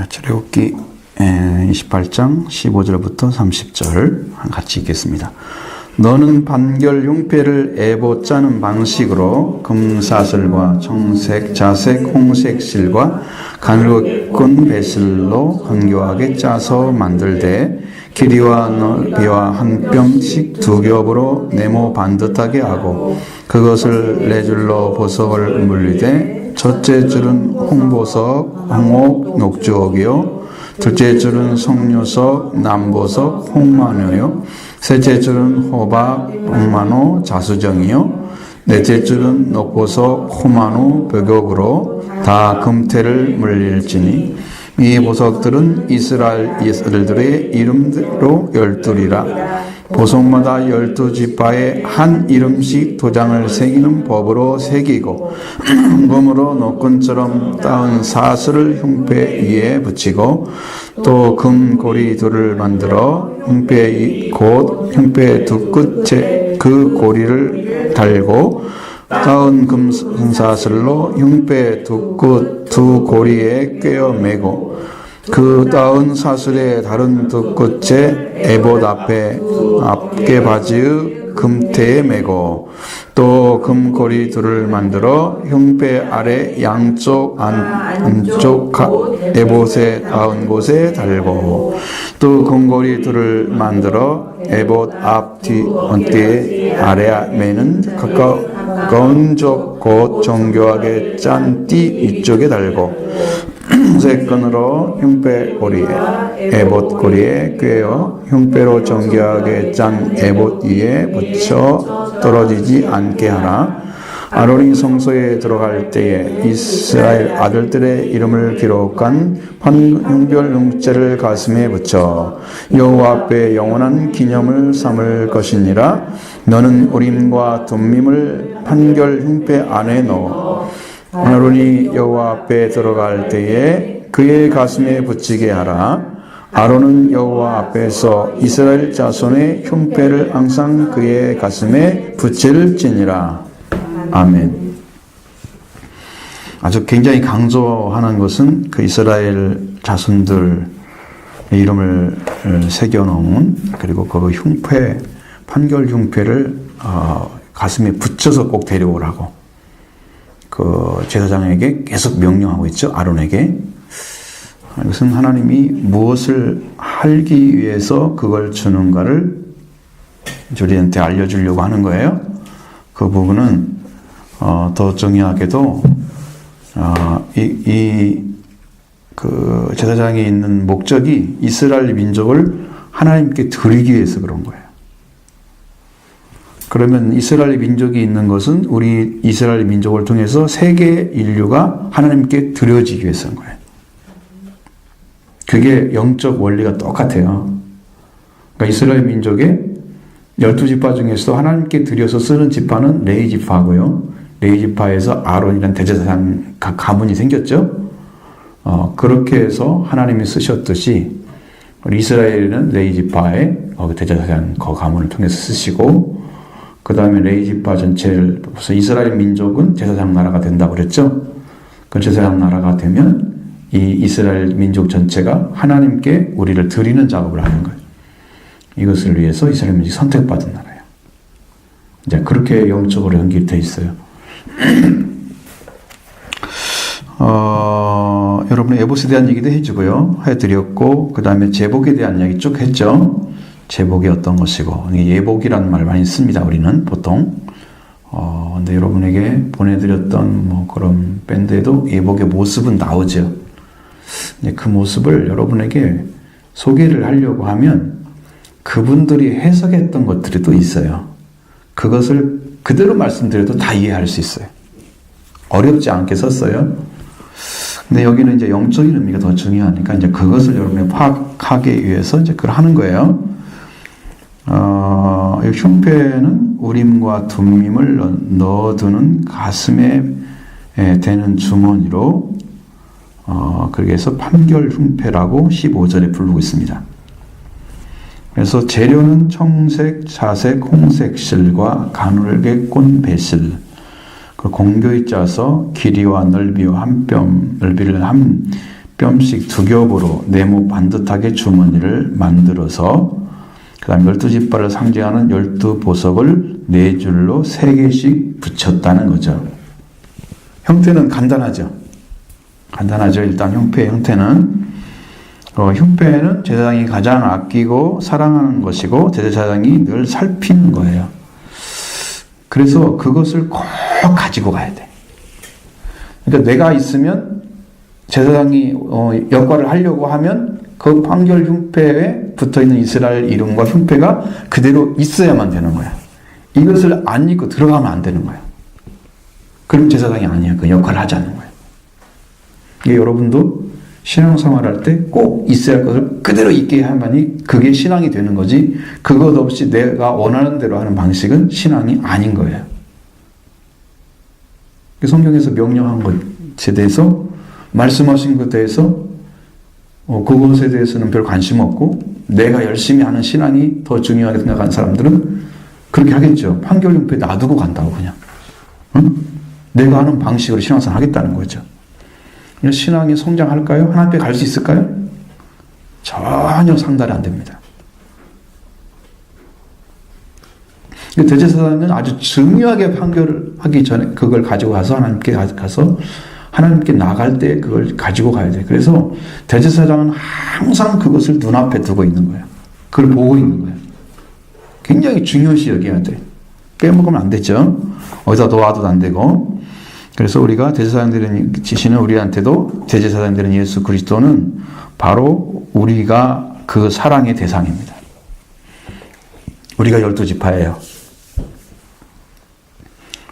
출애굽기 28장 15절부터 30절 같이 읽겠습니다. 너는 반결 흉패를 에봇 짜는 방식으로 금사슬과 청색, 자색, 홍색 실과 가늘고 끈 배실로 간교하게 짜서 만들되 길이와 넓이와 한 뼘씩 두 겹으로 네모 반듯하게 하고 그것을 네 줄로 보석을 물리되 첫째 줄은 홍보석, 홍옥, 녹주옥이요 둘째 줄은 석류석, 남보석, 홍마노요 셋째 줄은 호박, 홍마노, 자수정이요 넷째 줄은 녹보석, 호마노, 벽옥으로 다 금태를 물릴지니 이 보석들은 이스라엘 이스라엘들의 이름대로 12이라 보석마다 12지파에 한 이름씩 도장을 새기는 법으로 새기고 금으로 노끈처럼 따은 사슬을 흉패 위에 붙이고 또 금고리 둘을 만들어 흉패 두 끝에 그 고리를 달고 따은 금사슬로 흉패 두 끝 두 고리에 꿰어 매고 그 따은 사슬의 다른 두 끝에 에봇 앞에 앞게 바지의 금태에 매고 또 금고리 둘을 만들어 흉패 아래 양쪽 안쪽 에봇에 닿은 곳에 달고 또 금고리 둘을 만들어 에봇 앞 뒤 아래 매는 가까운 쪽 곧 정교하게 짠 띠 위쪽에 달고 새 끈으로 흉패 고리에 에봇 고리에 꿰어 흉패로 정교하게 짠 에봇 위에 붙여 떨어지지 않게 하라. 아론이 성소에 들어갈 때에 이스라엘 아들들의 이름을 기록한 판결 흉패를 가슴에 붙여 여호와 앞에 영원한 기념을 삼을 것이니라. 너는 우림과 둠밈을 판결 흉패 안에 넣어 아론이 여호와 앞에 들어갈 때에 그의 가슴에 붙이게 하라. 아론은 여호와 앞에서 이스라엘 자손의 흉패를 항상 그의 가슴에 붙일지니라. 아멘. 아주 굉장히 강조하는 것은 그 이스라엘 자손들의 이름을 새겨놓은 그리고 그 흉패, 판결 흉패를 가슴에 붙여서 꼭 데려오라고 그 제사장에게 계속 명령하고 있죠. 아론에게. 이것은 하나님이 무엇을 하기 위해서 그걸 주는가를 우리한테 알려주려고 하는 거예요. 그 부분은 더 정의하게도 그 제사장에 있는 목적이 이스라엘 민족을 하나님께 드리기 위해서 그런 거예요. 그러면 이스라엘 민족이 있는 것은 우리 이스라엘 민족을 통해서 세계 인류가 하나님께 드려지기 위해서인 거예요. 그게 영적 원리가 똑같아요. 그러니까 이스라엘 민족의 12지파 중에서도 하나님께 드려서 쓰는 지파는 레위 지파고요. 레위 지파에서 아론이라는 대제사장 가문이 생겼죠. 그렇게 해서 하나님이 쓰셨듯이 우리 이스라엘은 레위 지파의 대제사장 가문을 통해서 쓰시고 그 다음에 레위 지파 전체를 이스라엘 민족은 제사장 나라가 된다고 그랬죠. 그 제사장 나라가 되면 이 이스라엘 민족 전체가 하나님께 우리를 드리는 작업을 하는 거예요. 이것을 위해서 이스라엘 민족이 선택받은 나라예요. 이제 그렇게 영적으로 연결되어 있어요. 여러분 에봇에 대한 얘기도 해주고요. 해드렸고 그 다음에 제복에 대한 이야기 쭉 했죠. 제복이 어떤 것이고 예복이라는 말을 많이 씁니다. 우리는 보통. 근데 여러분에게 보내드렸던 뭐 그런 밴드에도 예복의 모습은 나오죠. 그 모습을 여러분에게 소개를 하려고 하면 그분들이 해석했던 것들이 또 있어요. 그것을 그대로 말씀드려도 다 이해할 수 있어요. 어렵지 않게 썼어요. 근데 여기는 이제 영적인 의미가 더 중요하니까 이제 그것을 여러분이 파악하기 위해서 이제 그걸 하는 거예요. 이 흉패는 우림과 둠밈을 넣어두는 가슴에 대는 주머니로 그래서 판결 흉패라고 15절에 부르고 있습니다. 그래서 재료는 청색, 자색, 홍색 실과 가늘게 꼰 배실, 공교히 짜서 길이와 넓이와 한 뼘, 넓이를 한 뼘씩 2겹으로 네모 반듯하게 주머니를 만들어서 그 다음 12지파를 상징하는 12보석을 4줄로 3개씩 붙였다는 거죠. 형태는 간단하죠. 일단 형태는 제사장이 가장 아끼고 사랑하는 것이고 제사장이 늘 살피는 거예요. 그래서 그것을 꼭 가지고 가야 돼. 그러니까 내가 있으면 제사장이 역할을 하려고 하면 그 판결 흉패에 붙어있는 이스라엘 이름과 흉패가 그대로 있어야만 되는 거야. 이것을 안 입고 들어가면 안 되는 거야. 그럼 제사장이 아니야. 그 역할을 하지 않는 거야. 이게 여러분도 신앙생활할 때 꼭 있어야 할 것을 그대로 있게 하면이 그게 신앙이 되는 거지, 그것 없이 내가 원하는 대로 하는 방식은 신앙이 아닌 거예요. 성경에서 명령한 것에 대해서, 말씀하신 것에 대해서 그것에 대해서는 별 관심 없고 내가 열심히 하는 신앙이 더 중요하게 생각하는 사람들은 그렇게 하겠죠. 판결용패 놔두고 간다고 그냥. 응? 내가 하는 방식으로 신앙생활 하겠다는 거죠. 신앙이 성장할까요? 하나님 앞에 갈 수 있을까요? 전혀 상달이 안 됩니다. 대제사장은 아주 중요하게 판결을 하기 전에 그걸 가지고 가서 하나님께 가서 하나님께 나갈 때 그걸 가지고 가야 돼. 그래서 대제사장은 항상 그것을 눈앞에 두고 있는 거야. 그걸 보고 있는 거야. 굉장히 중요시 여겨야 돼. 빼먹으면 안 되죠. 어디다 놓아도 안 되고. 그래서 우리가 대제사장들은 지시는 우리한테도 대제사장들은 예수 그리스도는 바로 우리가 그 사랑의 대상입니다. 우리가 12지파예요.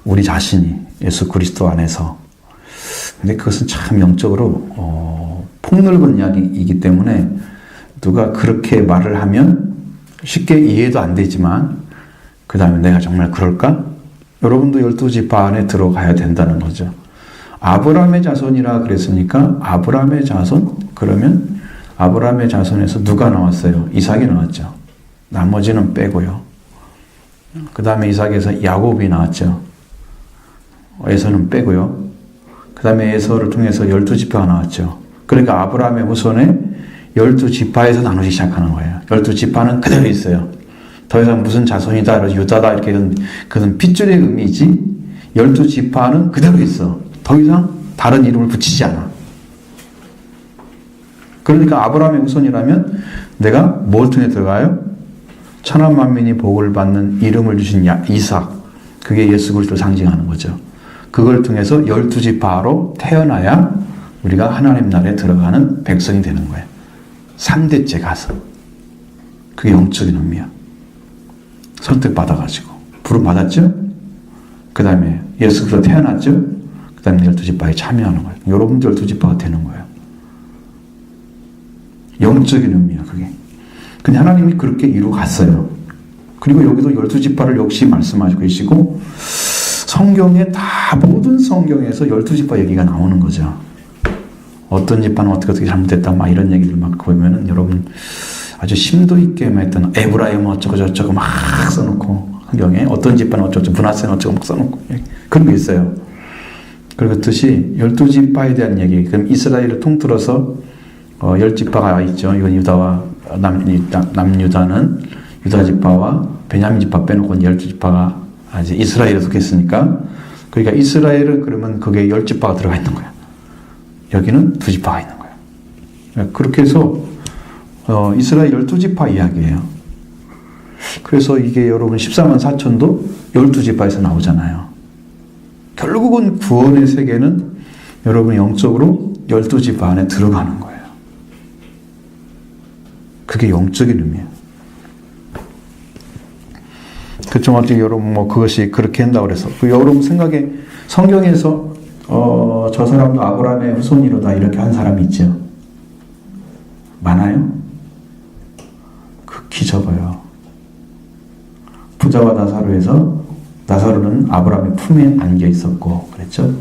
우리 자신이 예수 그리스도 안에서. 근데 그것은 참 영적으로 폭넓은 이야기이기 때문에 누가 그렇게 말을 하면 쉽게 이해도 안 되지만 그 다음에 내가 정말 그럴까? 여러분도 12지파 안에 들어가야 된다는 거죠. 아브라함의 자손이라 그랬으니까 아브라함의 자손? 그러면 아브라함의 자손에서 누가 나왔어요? 이삭이 나왔죠. 나머지는 빼고요. 그 다음에 이삭에서 야곱이 나왔죠. 에서는 빼고요. 그 다음에 에서를 통해서 12지파가 나왔죠. 그러니까 아브라함의 후손에 12지파에서 나누기 시작하는 거예요. 12지파는 그대로 있어요. 더 이상 무슨 자손이다, 유다다 이렇게 그런 핏줄의 의미이지 12지파는 그대로 있어. 더 이상 다른 이름을 붙이지 않아. 그러니까 아브라함의 후손이라면 내가 뭘 통해 들어가요? 천한 만민이 복을 받는 이름을 주신 이삭, 그게 예수 그리스도를 상징하는 거죠. 그걸 통해서 12지파로 태어나야 우리가 하나님 나라에 들어가는 백성이 되는 거예요. 3대째 가서. 그게 영적인 의미야. 선택받아가지고 부름 받았죠? 그 다음에 예수 그리스도 태어났죠? 그 다음에 12지파에 참여하는 거예요. 여러분도 12지파가 되는 거예요. 영적인 의미야 그게. 근데 하나님이 그렇게 이루어갔어요. 그리고 여기도 12지파를 역시 말씀하시고 계시고 성경에 다 모든 성경에서 12지파 얘기가 나오는 거죠. 어떤 지파는 어떻게 잘못됐다 막 이런 얘기를 막 보면은 여러분 아주 심도 있게 했던 에브라임 어쩌고 저쩌고 막 써놓고 성경에 어떤 집안은 어쩌고 문하세는 어쩌고 막 써놓고 그런 게 있어요. 그렇듯이 12지파에 대한 얘기. 그럼 이스라엘을 통틀어서 10지파가 있죠. 이건 유다와 남유다는 유다지파와 베냐민지파 빼놓고 12지파가 이제 이스라엘에 속했으니까 그러니까 이스라엘은 그러면 거기에 10지파가 들어가 있는 거야. 여기는 2지파가 있는 거야. 그렇게 해서 이스라엘 12지파 이야기예요. 그래서 이게 여러분 14만 4천도 12지파에서 나오잖아요. 결국은 구원의 세계는 여러분 영적으로 12지파 안에 들어가는 거예요. 그게 영적인 의미예요. 그좀 어떻게 여러분 뭐 그것이 그렇게 한다고 그래서 여러분 생각에 성경에서 저 사람도 아브라함의 후손이로다 이렇게 한 사람이 있죠. 많아요? 극히 적어요. 부자와 나사로에서 나사로는 아브라함의 품에 안겨 있었고 그랬죠.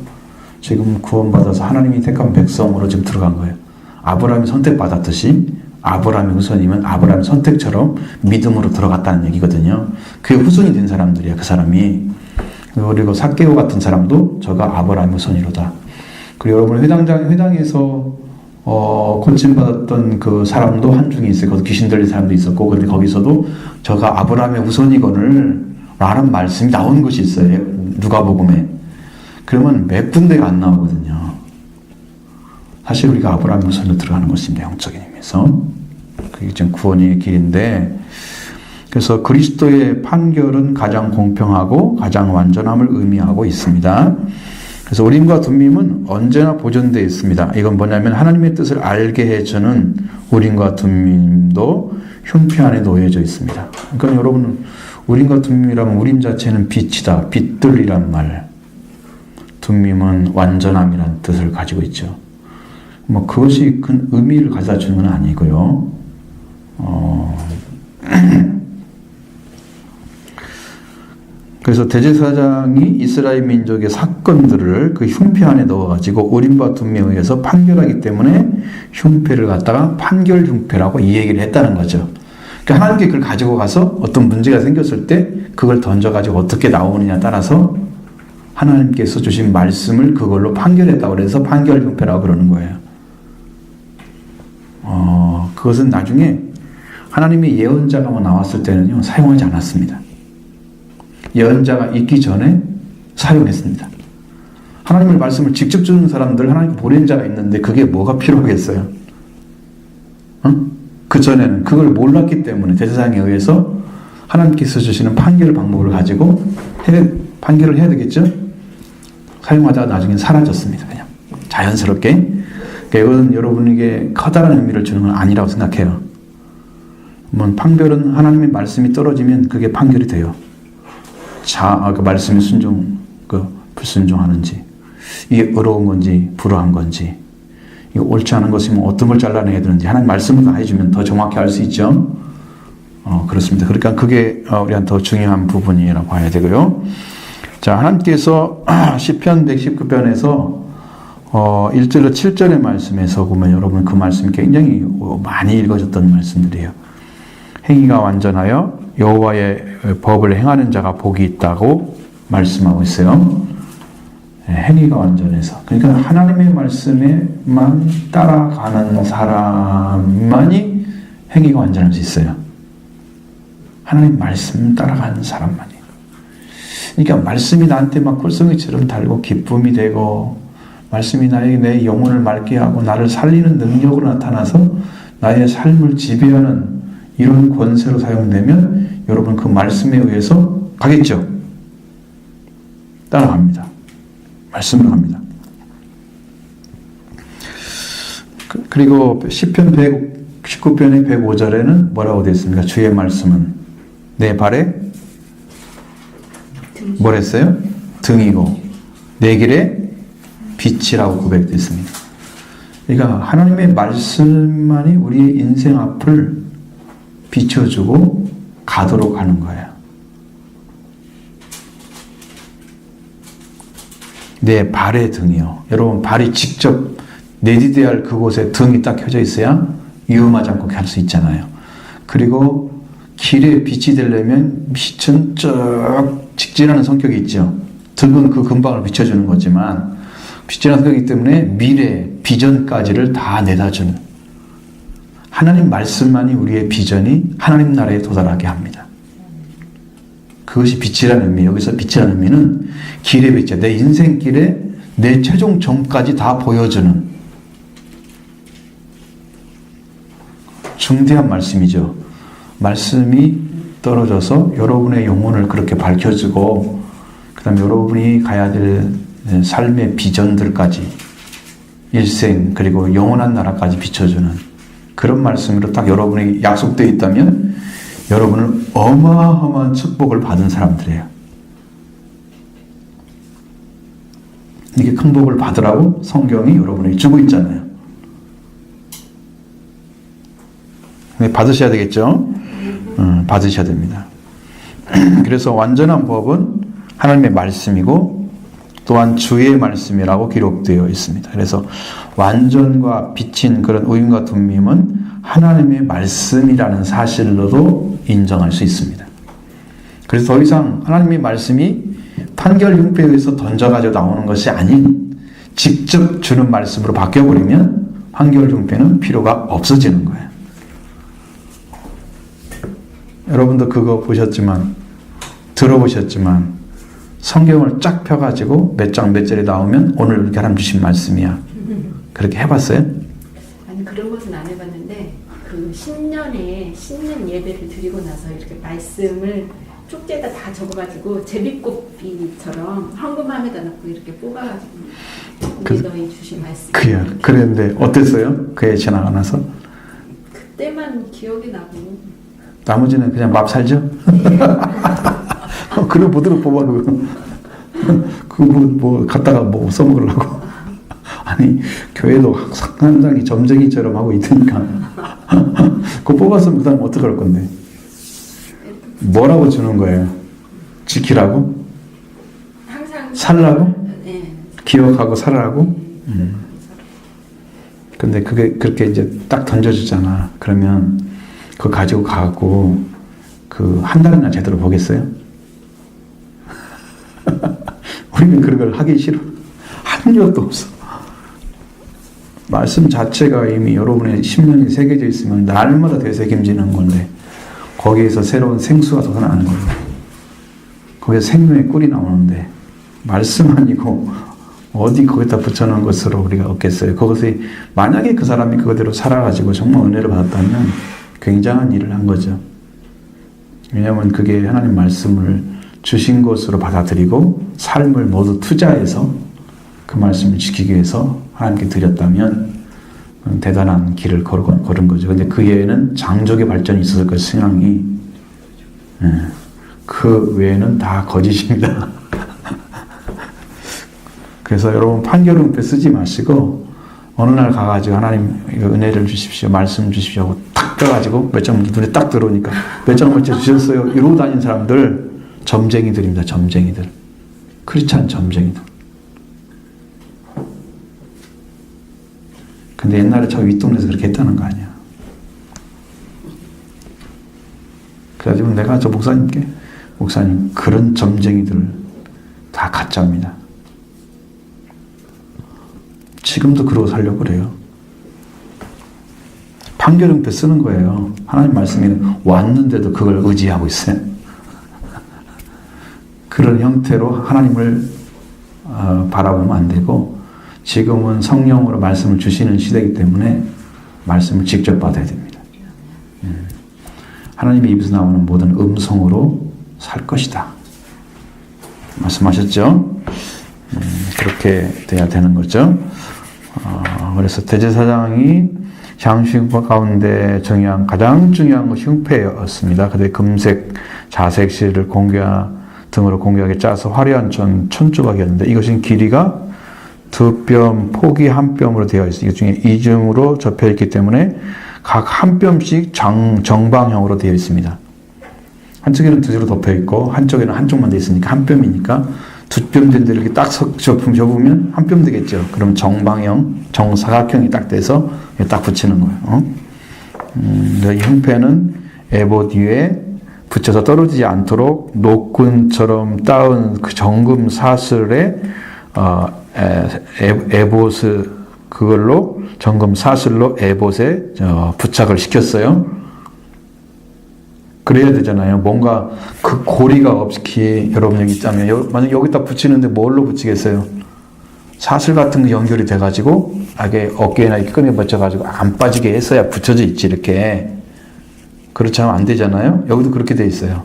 지금 구원받아서 하나님이 택한 백성으로 지금 들어간 거예요. 아브라함이 선택받았듯이 아브라함의 후손이면 아브라함의 선택처럼 믿음으로 들어갔다는 얘기거든요. 그게 후손이 된 사람들이야. 그 사람이. 그리고 삭개오 같은 사람도 저가 아브라함의 후손이로다. 그리고 여러분 회당에서 고침받았던 그 사람도 한중에 있어요. 거기 귀신 들린 사람도 있었고, 근데 거기서도 저가 아브라함의 후손이거늘 라는 말씀이 나온 것이 있어요. 누가복음에. 그러면 몇 군데가 안 나오거든요. 사실 우리가 아브라함의 후손으로 들어가는 것입니다. 영적인 의미에서. 그게 지금 구원의 길인데, 그래서 그리스도의 판결은 가장 공평하고 가장 완전함을 의미하고 있습니다. 그래서 우림과 둠밈은 언제나 보존되어 있습니다. 이건 뭐냐면 하나님의 뜻을 알게 해주는 우림과 둠밈도 흉패 안에 놓여져 있습니다. 그러니까 여러분, 우림과 둠밈이라면 우림 자체는 빛이다, 빛들이란 말. 둠밈은 완전함이라는 뜻을 가지고 있죠. 뭐 그것이 큰 의미를 가져다 주는 건 아니고요. 그래서 대제사장이 이스라엘 민족의 사건들을 그 흉패 안에 넣어가지고 우림과 둠밈에 의해서 판결하기 때문에 흉패를 갖다가 판결 흉패라고 이 얘기를 했다는 거죠. 그러니까 하나님께 그걸 가지고 가서 어떤 문제가 생겼을 때 그걸 던져가지고 어떻게 나오느냐에 따라서 하나님께서 주신 말씀을 그걸로 판결했다고 그래서 판결 흉패라고 그러는 거예요. 그것은 나중에 하나님의 예언자가 나왔을 때는요, 사용하지 않았습니다. 예언자가 있기 전에 사용했습니다. 하나님의 말씀을 직접 주는 사람들, 하나님 보낸 자가 있는데 그게 뭐가 필요하겠어요? 그 전에는 그걸 몰랐기 때문에 대제사장에 의해서 하나님께서 주시는 판결 방법을 가지고 판결을 해야 되겠죠? 사용하다가 나중에 사라졌습니다. 그냥 자연스럽게. 그러니까 이건 여러분에게 커다란 의미를 주는 건 아니라고 생각해요. 판결은 하나님의 말씀이 떨어지면 그게 판결이 돼요. 그 말씀에 불순종하는지, 이게 어려운 건지, 불우한 건지, 이거 옳지 않은 것이면 어떤 걸 잘라내야 되는지, 하나님 말씀을 다 해주면 더 정확히 알 수 있죠? 그렇습니다. 그러니까 그게 우리한테 더 중요한 부분이라고 봐야 되고요. 자, 하나님께서 시편 119편에서 1절로 7절의 말씀에서 보면 여러분 그 말씀이 굉장히 많이 읽어졌던 말씀들이에요. 행위가 완전하여 여호와의 법을 행하는 자가 복이 있다고 말씀하고 있어요. 행위가 완전해서. 그러니까 하나님의 말씀에만 따라가는 사람만이 행위가 완전할 수 있어요. 하나님 말씀 따라가는 사람만이. 그러니까 말씀이 나한테 막 꿀송이처럼 달고 기쁨이 되고, 말씀이 나에게 내 영혼을 맑게 하고 나를 살리는 능력으로 나타나서 나의 삶을 지배하는 이런 권세로 사용되면 여러분 그 말씀에 의해서 가겠죠. 따라갑니다. 말씀으로 갑니다. 그리고 시편 119편의 105절에는 뭐라고 되어 있습니까? 주의 말씀은 내 발에 뭘 했어요? 등이고 내 길에 빛이라고 고백되어 있습니다. 그러니까 하나님의 말씀만이 우리의 인생 앞을 비춰주고 가도록 하는 거예요. 내 발의 등이요. 여러분 발이 직접 내디뎌야 할 그곳에 등이 딱 켜져 있어야 위험하지 않고 갈 수 있잖아요. 그리고 길에 빛이 되려면 빛은 쭉 직진하는 성격이 있죠. 등은 그 근방을 비춰주는 거지만 빛이라는 성격이기 때문에 미래, 비전까지를 다 내다주는, 하나님 말씀만이 우리의 비전이 하나님 나라에 도달하게 합니다. 그것이 빛이라는 의미. 여기서 빛이라는 의미는 길의 빛이야. 내 인생길에 내 최종 점까지 다 보여주는 중대한 말씀이죠. 말씀이 떨어져서 여러분의 영혼을 그렇게 밝혀주고, 그 다음에 여러분이 가야 될 삶의 비전들까지, 일생 그리고 영원한 나라까지 비춰주는 그런 말씀으로 딱 여러분에게 약속되어 있다면 여러분은 어마어마한 축복을 받은 사람들이에요. 이게 큰 복을 받으라고 성경이 여러분에게 주고 있잖아요. 네, 받으셔야 되겠죠? 받으셔야 됩니다. 그래서 완전한 법은 하나님의 말씀이고 또한 주의 말씀이라고 기록되어 있습니다. 그래서 완전과 비친 그런 우임과 둠밈은 하나님의 말씀이라는 사실로도 인정할 수 있습니다. 그래서 더 이상 하나님의 말씀이 판결 흉패에 의해서 던져가지고 나오는 것이 아닌 직접 주는 말씀으로 바뀌어버리면 판결 흉패는 필요가 없어지는 거예요. 여러분도 그거 보셨지만, 들어보셨지만, 성경을 쫙 펴가지고 몇 장 몇 절에 나오면 오늘 이렇게 하나님 주신 말씀이야. 그렇게 해봤어요? 아니, 그런 것은 안 해봤는데, 그 신년에 신년 예배를 드리고 나서 이렇게 말씀을 쪽지에다 다 적어가지고 제비꽃비처럼 황금함에다 넣고 이렇게 뽑아가지고 우리 너희 주신 말씀. 그랬는데 어땠어요? 그해 지나고 나서? 그때만 기억이 나고. 나머지는 그냥 밥 살죠? 네. 그래 보도록 뽑아놓고 뭐 갖다가 뭐 써먹으려고. 아니 교회도 상당히 점쟁이처럼 하고 있으니까 그거 뽑았으면 그 다음 어떡할 건데? 뭐라고 주는 거예요? 지키라고? 항상 살라고? 네. 기억하고 살라고? 근데 그게 그렇게 이제 딱 던져주잖아. 그러면 그거 가지고 가고 그 한 달이나 제대로 보겠어요? 우리는 그런 걸 하기 싫어. 한 적도 없어. 말씀 자체가 이미 여러분의 심령에 새겨져 있으면 날마다 되새김지는 건데 거기에서 새로운 생수가 솟아나는 거예요. 거기서 생명의 꿀이 나오는데 말씀 아니고 어디 거기다 붙여놓은 것으로 우리가 얻겠어요. 그것이 만약에 그 사람이 그거대로 살아가지고 정말 은혜를 받았다면 굉장한 일을 한 거죠. 왜냐하면 그게 하나님 말씀을 주신 것으로 받아들이고 삶을 모두 투자해서 그 말씀을 지키기 위해서 하나님께 드렸다면 대단한 길을 걸은 거죠. 근데 그 외에는 장족의 발전이 있었을 것 신앙이. 그 외에는 다 거짓입니다. 그래서 여러분 판결은패 쓰지 마시고 어느 날 가가지고 하나님 은혜를 주십시오, 말씀 주십시오 하고 탁 떠가지고 몇 장 눈에 딱 들어오니까 몇 장 먼저 주셨어요 이러고 다니는 사람들 점쟁이들입니다. 점쟁이들. 크리스찬 점쟁이들. 근데 옛날에 저 윗동네에서 그렇게 했다는 거 아니야. 그래가지고 내가 저 목사님께 목사님 그런 점쟁이들 다 가짜입니다. 지금도 그러고 살려고 그래요. 판결은패 쓰는 거예요. 하나님 말씀이 왔는데도 그걸 의지하고 있어요. 그런 형태로 하나님을 바라보면 안 되고 지금은 성령으로 말씀을 주시는 시대이기 때문에 말씀을 직접 받아야 됩니다. 하나님의 입에서 나오는 모든 음성으로 살 것이다. 말씀하셨죠? 그렇게 돼야 되는 거죠. 그래서 대제사장이 장식과 가운데 가장 중요한 것이 흉패였습니다. 그때 금색, 자색 실을 등으로 공개하게 짜서 화려한 천조각이었는데 이것은 길이가 2뼘, 폭이 1뼘으로 되어 있습니다. 이 중에 이중으로 접혀 있기 때문에 각 한 뼘씩 정방형으로 되어 있습니다. 한쪽에는 2줄로 덮여 있고 한쪽에는 한쪽만 되어 있으니까 한 뼘이니까 2뼘 된 데를 이렇게 딱 접으면 한 뼘 되겠죠. 그럼 정방형, 정사각형이 딱 돼서 딱 붙이는 거예요. 이 흉패는 에봇 뒤에 붙여서 떨어지지 않도록 노끈처럼 따은 그 정금 사슬에 에봇을 그걸로 정금 사슬로 에봇에 부착을 시켰어요. 그래야 되잖아요. 뭔가 그 고리가 없이 여러분 여기 있다면 만약 여기다 붙이는데 뭘로 붙이겠어요? 사슬 같은 거 연결이 돼가지고 이게 어깨나 이렇게 끈에 붙여가지고 안 빠지게 했어야 붙여져 있지 이렇게. 그렇지 않으면 안 되잖아요. 여기도 그렇게 돼 있어요.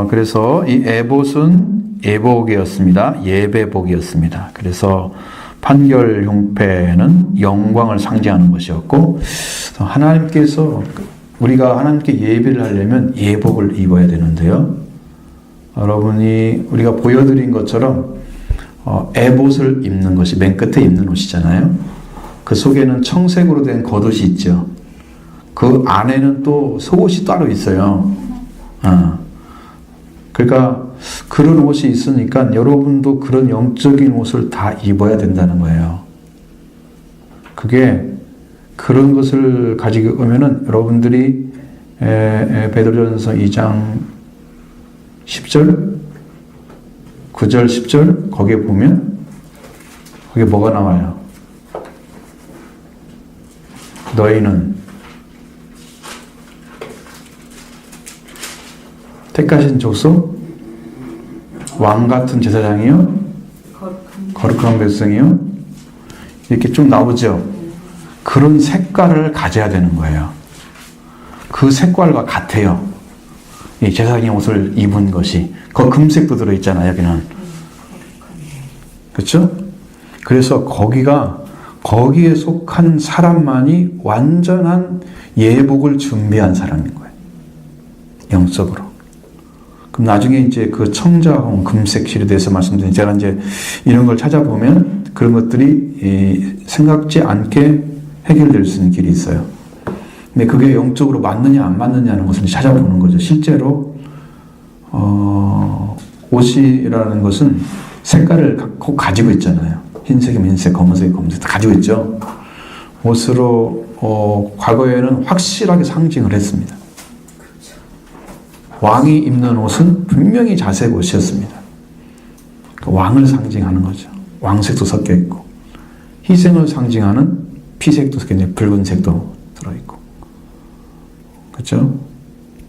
그래서 이 에봇은 예복이었습니다. 예배복이었습니다. 그래서 판결 흉패는 영광을 상징하는 것이었고 하나님께서 우리가 하나님께 예배를 하려면 예복을 입어야 되는데요. 여러분이 우리가 보여드린 것처럼 에봇을 입는 것이 맨 끝에 입는 옷이잖아요. 그 속에는 청색으로 된 겉옷이 있죠. 그 안에는 또 속옷이 따로 있어요. 그러니까 그런 옷이 있으니까 여러분도 그런 영적인 옷을 다 입어야 된다는 거예요. 그게 그런 것을 가지고 오면은 여러분들이 베드로전서 2장 10절 9절 10절 거기에 보면 그게 뭐가 나와요? 너희는 택하신 족속, 왕 같은 제사장이요, 거룩한 백성이요, 이렇게 쭉 나오죠. 그런 색깔을 가져야 되는 거예요. 그 색깔과 같아요. 이 제사장의 옷을 입은 것이. 그 금색도 들어있잖아요, 여기는. 그렇죠? 그래서 거기에 속한 사람만이 완전한 예복을 준비한 사람인 거예요. 영적으로. 그럼 나중에 이제 그 청자홍 금색 실에 대해서 말씀드린 제가 이제 이런 걸 찾아보면 그런 것들이 생각지 않게 해결될 수 있는 길이 있어요. 근데 그게 영적으로 맞느냐 안 맞느냐는 것을 찾아보는 거죠. 실제로 옷이라는 것은 색깔을 꼭 가지고 있잖아요. 흰색이면 흰색, 검은색이 검은색 다 가지고 있죠. 옷으로 과거에는 확실하게 상징을 했습니다. 왕이 입는 옷은 분명히 자색 옷이었습니다. 그 왕을 상징하는 거죠. 왕색도 섞여 있고 희생을 상징하는 피색도 섞여 있고 붉은색도 들어있고, 그렇죠?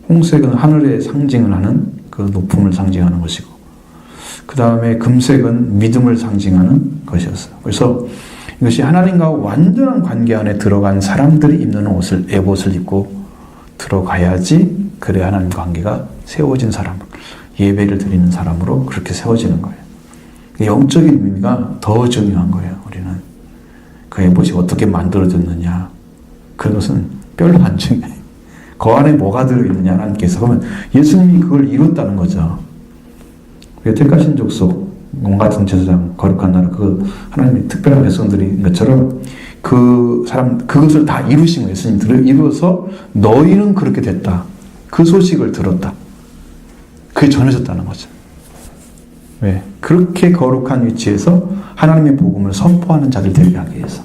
홍색은 하늘의 상징을 하는 그 높음을 상징하는 것이고, 그 다음에 금색은 믿음을 상징하는 것이었어요. 그래서 이것이 하나님과 완전한 관계 안에 들어간 사람들이 입는 옷을, 에봇을 입고 들어가야지 그래야 하나님 관계가 세워진 사람, 예배를 드리는 사람으로 그렇게 세워지는 거예요. 영적인 의미가 더 중요한 거예요. 우리는 그 에봇이 어떻게 만들어졌느냐, 그것은 별로 안 중요해요. 그 안에 뭐가 들어있느냐, 하나님께서. 그러면 예수님이 그걸 이뤘다는 거죠. 택하신 족속, 왕 같은 제사장, 거룩한 나라, 그 하나님의 특별한 백성들인 것처럼 그것을 다 이루신 거예요. 예수님 이루어서 너희는 그렇게 됐다. 그 소식을 들었다. 그게 전해졌다는 거죠. 왜? 그렇게 거룩한 위치에서 하나님의 복음을 선포하는 자들 되게 하기 위해서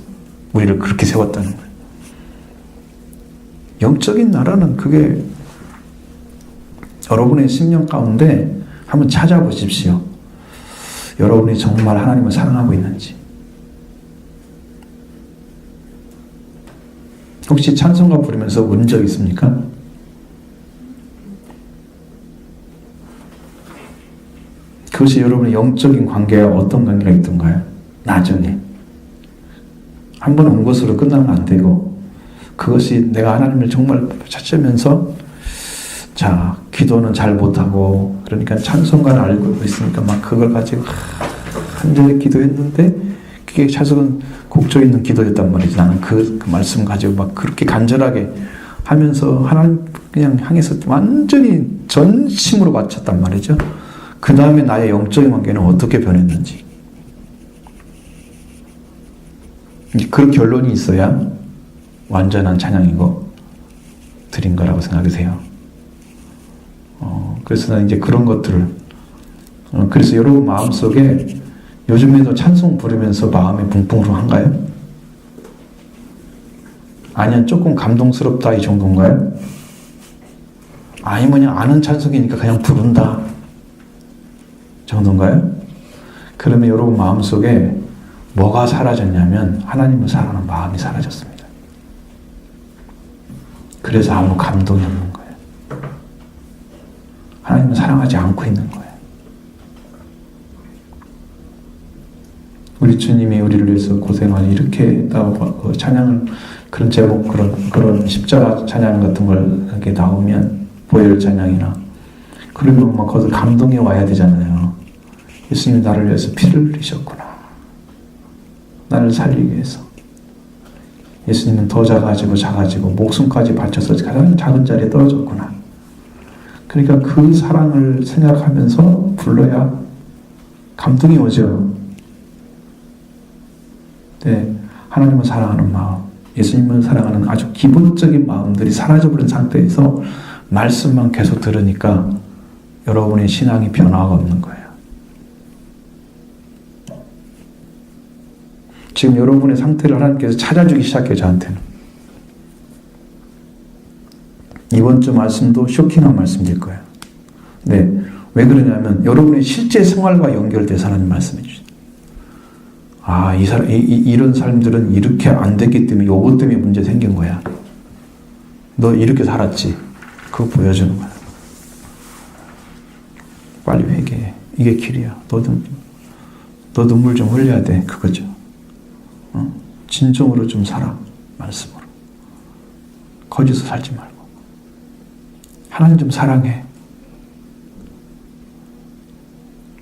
우리를 그렇게 세웠다는 거예요. 영적인 나라는 그게 여러분의 심령 가운데 한번 찾아보십시오. 여러분이 정말 하나님을 사랑하고 있는지. 혹시 찬송가 부르면서 운 적 있습니까? 그것이 여러분의 영적인 관계와 어떤 관계가 있던가요? 나중에. 한 번 온 것으로 끝나면 안 되고, 그것이 내가 하나님을 정말 찾으면서, 자, 기도는 잘 못하고, 그러니까 찬송가를 알고 있으니까 막 그걸 가지고 한절에 기도했는데, 그게 사실은 곡조 있는 기도였단 말이지. 나는 그 말씀 가지고 막 그렇게 간절하게 하면서 하나님 그냥 향해서 완전히 전심으로 바쳤단 말이죠. 그 다음에 나의 영적인 관계는 어떻게 변했는지. 그런 결론이 있어야 완전한 찬양이고 드린 거라고 생각하세요. 그래서 나는 이제 그런 것들을, 그래서 여러분 마음속에 요즘에도 찬송 부르면서 마음이 붕붕한가요? 아니면 조금 감동스럽다 이 정도인가요? 아니면 그냥 아는 찬송이니까 그냥 부른다 정도인가요? 그러면 여러분 마음속에 뭐가 사라졌냐면 하나님을 사랑하는 마음이 사라졌습니다. 그래서 아무 감동이 없는 거예요. 하나님을 사랑하지 않고 있는 거예요. 우리 주님이 우리를 위해서 고생하니 이렇게 찬양을, 그런 제목, 그런 십자가 찬양 같은 걸 이렇게 나오면, 보혈 찬양이나, 그러면 막 거기서 감동이 와야 되잖아요. 예수님이 나를 위해서 피를 흘리셨구나. 나를 살리기 위해서. 예수님은 더 작아지고 목숨까지 바쳐서 가장 작은 자리에 떨어졌구나. 그러니까 그 사랑을 생각하면서 불러야 감동이 오죠. 네, 하나님을 사랑하는 마음, 예수님을 사랑하는 아주 기본적인 마음들이 사라져버린 상태에서 말씀만 계속 들으니까 여러분의 신앙이 변화가 없는 거예요. 지금 여러분의 상태를 하나님께서 찾아주기 시작해요, 저한테는. 이번 주 말씀도 쇼킹한 말씀일 거예요. 네, 왜 그러냐면 여러분의 실제 생활과 연결돼서 하나님 말씀해 주시죠. 아, 이런 사람들은 이렇게 안 됐기 때문에 요것 때문에 문제 생긴 거야. 너 이렇게 살았지. 그거 보여주는 거야. 빨리 회개해. 이게 길이야. 너 눈물 좀 흘려야 돼. 그거죠. 진정으로 좀 살아. 말씀으로. 거기서 살지 말고. 하나님 좀 사랑해.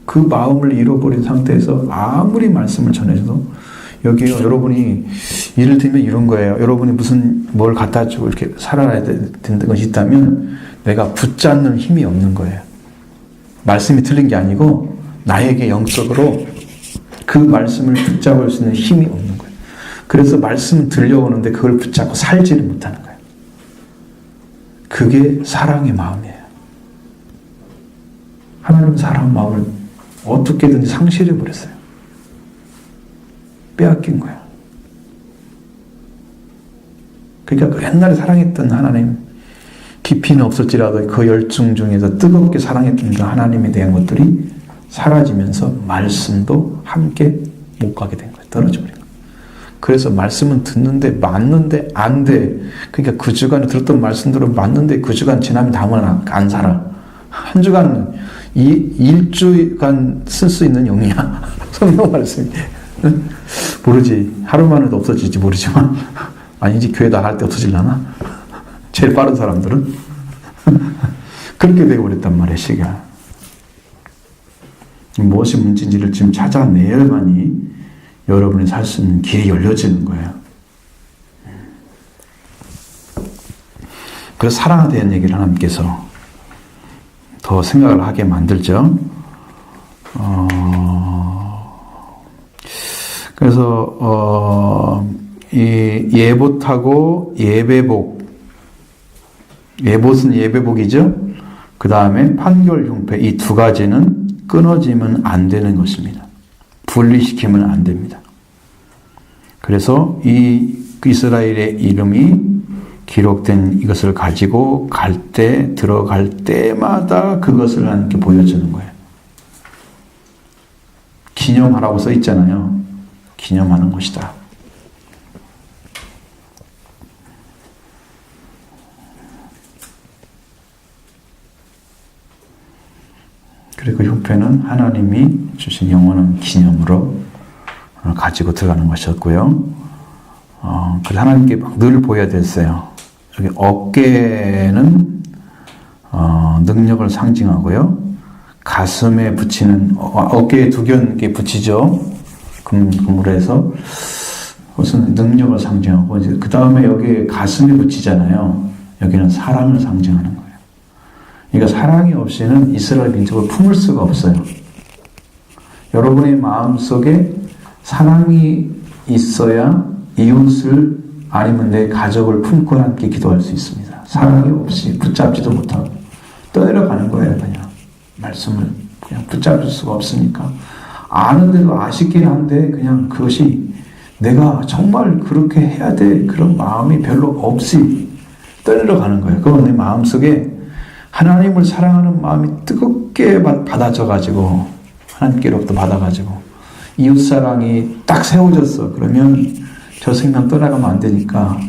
그 마음을 잃어버린 상태에서 아무리 말씀을 전해줘도 여기에 여러분이 이를테면 이런 거예요. 여러분이 무슨 뭘 갖다 주고 이렇게 살아야 되는 것이 있다면 내가 붙잡는 힘이 없는 거예요. 말씀이 틀린 게 아니고 나에게 영적으로 그 말씀을 붙잡을 수 있는 힘이 없는 거예요. 그래서 말씀은 들려오는데 그걸 붙잡고 살지를 못하는 거예요. 그게 사랑의 마음이에요. 하나님은 사랑의 마음을 어떻게든지 상실해버렸어요. 빼앗긴 거야. 그러니까 그 옛날에 사랑했던 하나님, 깊이는 없을지라도 그 열중 중에서 뜨겁게 사랑했던 그 하나님에 대한 것들이 사라지면서 말씀도 함께 못 가게 된 거예요. 떨어져 버린 거예요. 그래서 말씀은 듣는데 맞는데 안 돼. 그러니까 그 주간에 들었던 말씀들은 맞는데 그 주간 지나면 다음은 안 살아. 한 주간은 일주간 쓸 수 있는 용이야. 성경 말씀이. 모르지. 하루만 해도 없어질지 모르지만 아니지 교회 나갈 때 없어질라나? 제일 빠른 사람들은 그렇게 되어버렸단 말이야. 시가 무엇이 문제인지를 지금 찾아내야만이 여러분이 살 수 있는 길이 열려지는 거예요. 그래서 사랑에 대한 얘기를 하나님께서 더 생각을 하게 만들죠. 그래서 이 예봇하고 예배복, 예봇은 예배복이죠. 그 다음에 판결 흉패, 이 두 가지는 끊어지면 안 되는 것입니다. 분리시키면 안 됩니다. 그래서 이 이스라엘의 이름이 기록된 이것을 가지고 들어갈 때마다 그것을 하나님께 보여주는 거예요. 기념하라고 써 있잖아요. 기념하는 것이다. 그리고 흉패는 하나님이 주신 영원한 기념으로 가지고 들어가는 것이었고요. 그래서 하나님께 늘 보여야 됐어요. 여기 어깨는 능력을 상징하고요. 가슴에 붙이는 어깨에 두견 붙이죠. 금으로 해서 그것은 능력을 상징하고 그 다음에 여기 가슴에 붙이잖아요. 여기는 사랑을 상징하는 거예요. 그러니까 사랑이 없이는 이스라엘 민족을 품을 수가 없어요. 여러분의 마음속에 사랑이 있어야 이웃을 아니면 내 가족을 품고 함께 기도할 수 있습니다. 사랑이 없이 붙잡지도 못하고 떠내려가는 거예요. 그냥 말씀을 그냥 붙잡을 수가 없으니까 아는데도 아쉽긴 한데 그냥 그것이 내가 정말 그렇게 해야 돼 그런 마음이 별로 없이 떠내려가는 거예요. 그건 내 마음속에 하나님을 사랑하는 마음이 뜨겁게 받아져가지고 하나님께로부터 받아가지고 이웃사랑이 딱 세워졌어. 그러면 저 생명 떠나가면 안 되니까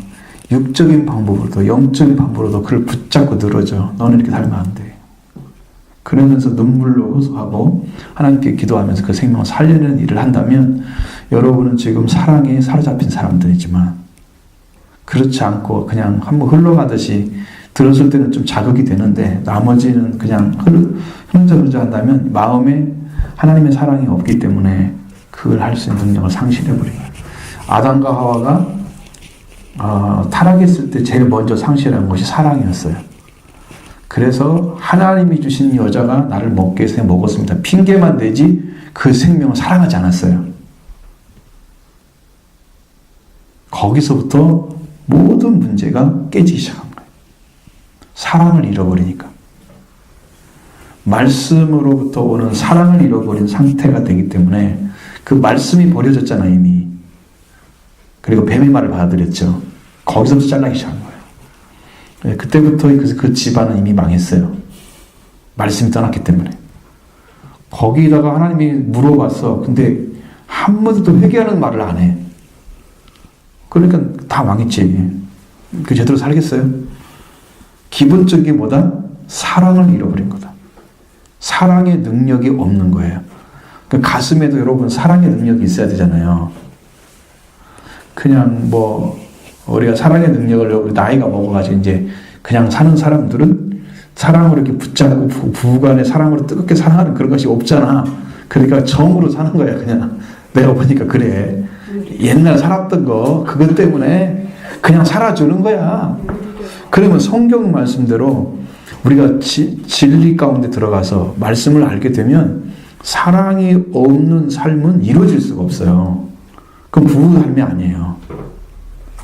육적인 방법으로도 영적인 방법으로도 그를 붙잡고 늘어져. 너는 이렇게 살면 안 돼. 그러면서 눈물로 호소하고 하나님께 기도하면서 그 생명을 살리는 일을 한다면 여러분은 지금 사랑에 사로잡힌 사람들이지만 그렇지 않고 그냥 한번 흘러가듯이 들었을 때는 좀 자극이 되는데 나머지는 그냥 흐른자 한다면 마음에 하나님의 사랑이 없기 때문에 그걸 할 수 있는 능력을 상실해버려요. 아담과 하와가 타락했을 때 제일 먼저 상실한 것이 사랑이었어요. 그래서 하나님이 주신 여자가 나를 먹게 해서 먹었습니다. 핑계만 대지 그 생명을 사랑하지 않았어요. 거기서부터 모든 문제가 깨지기 시작한 거예요. 사랑을 잃어버리니까. 말씀으로부터 오는 사랑을 잃어버린 상태가 되기 때문에 그 말씀이 버려졌잖아요, 이미. 그리고 뱀의 말을 받아들였죠. 거기서부터 잘라기 시작한 거예요. 그때부터 그 집안은 이미 망했어요. 말씀이 떠났기 때문에. 거기다가 하나님이 물어봤어. 근데 한 번도 회개하는 말을 안 해. 그러니까 다 망했지. 그 제대로 살겠어요? 기본적인 게 뭐다? 사랑을 잃어버린 거다. 사랑의 능력이 없는 거예요. 그 가슴에도 여러분 사랑의 능력이 있어야 되잖아요. 그냥 뭐 우리가 사랑의 능력을 우리 나이가 먹어가지고 이제 그냥 사는 사람들은 사랑으로 이렇게 붙잡고 부부간의 사랑으로 뜨겁게 사랑하는 그런 것이 없잖아. 그러니까 정으로 사는 거야. 그냥 내가 보니까 그래. 옛날 살았던 거 그것 때문에 그냥 살아주는 거야. 그러면 성경 말씀대로 우리가 진리 가운데 들어가서 말씀을 알게 되면 사랑이 없는 삶은 이루어질 수가 없어요. 그럼 부부 삶이 아니에요.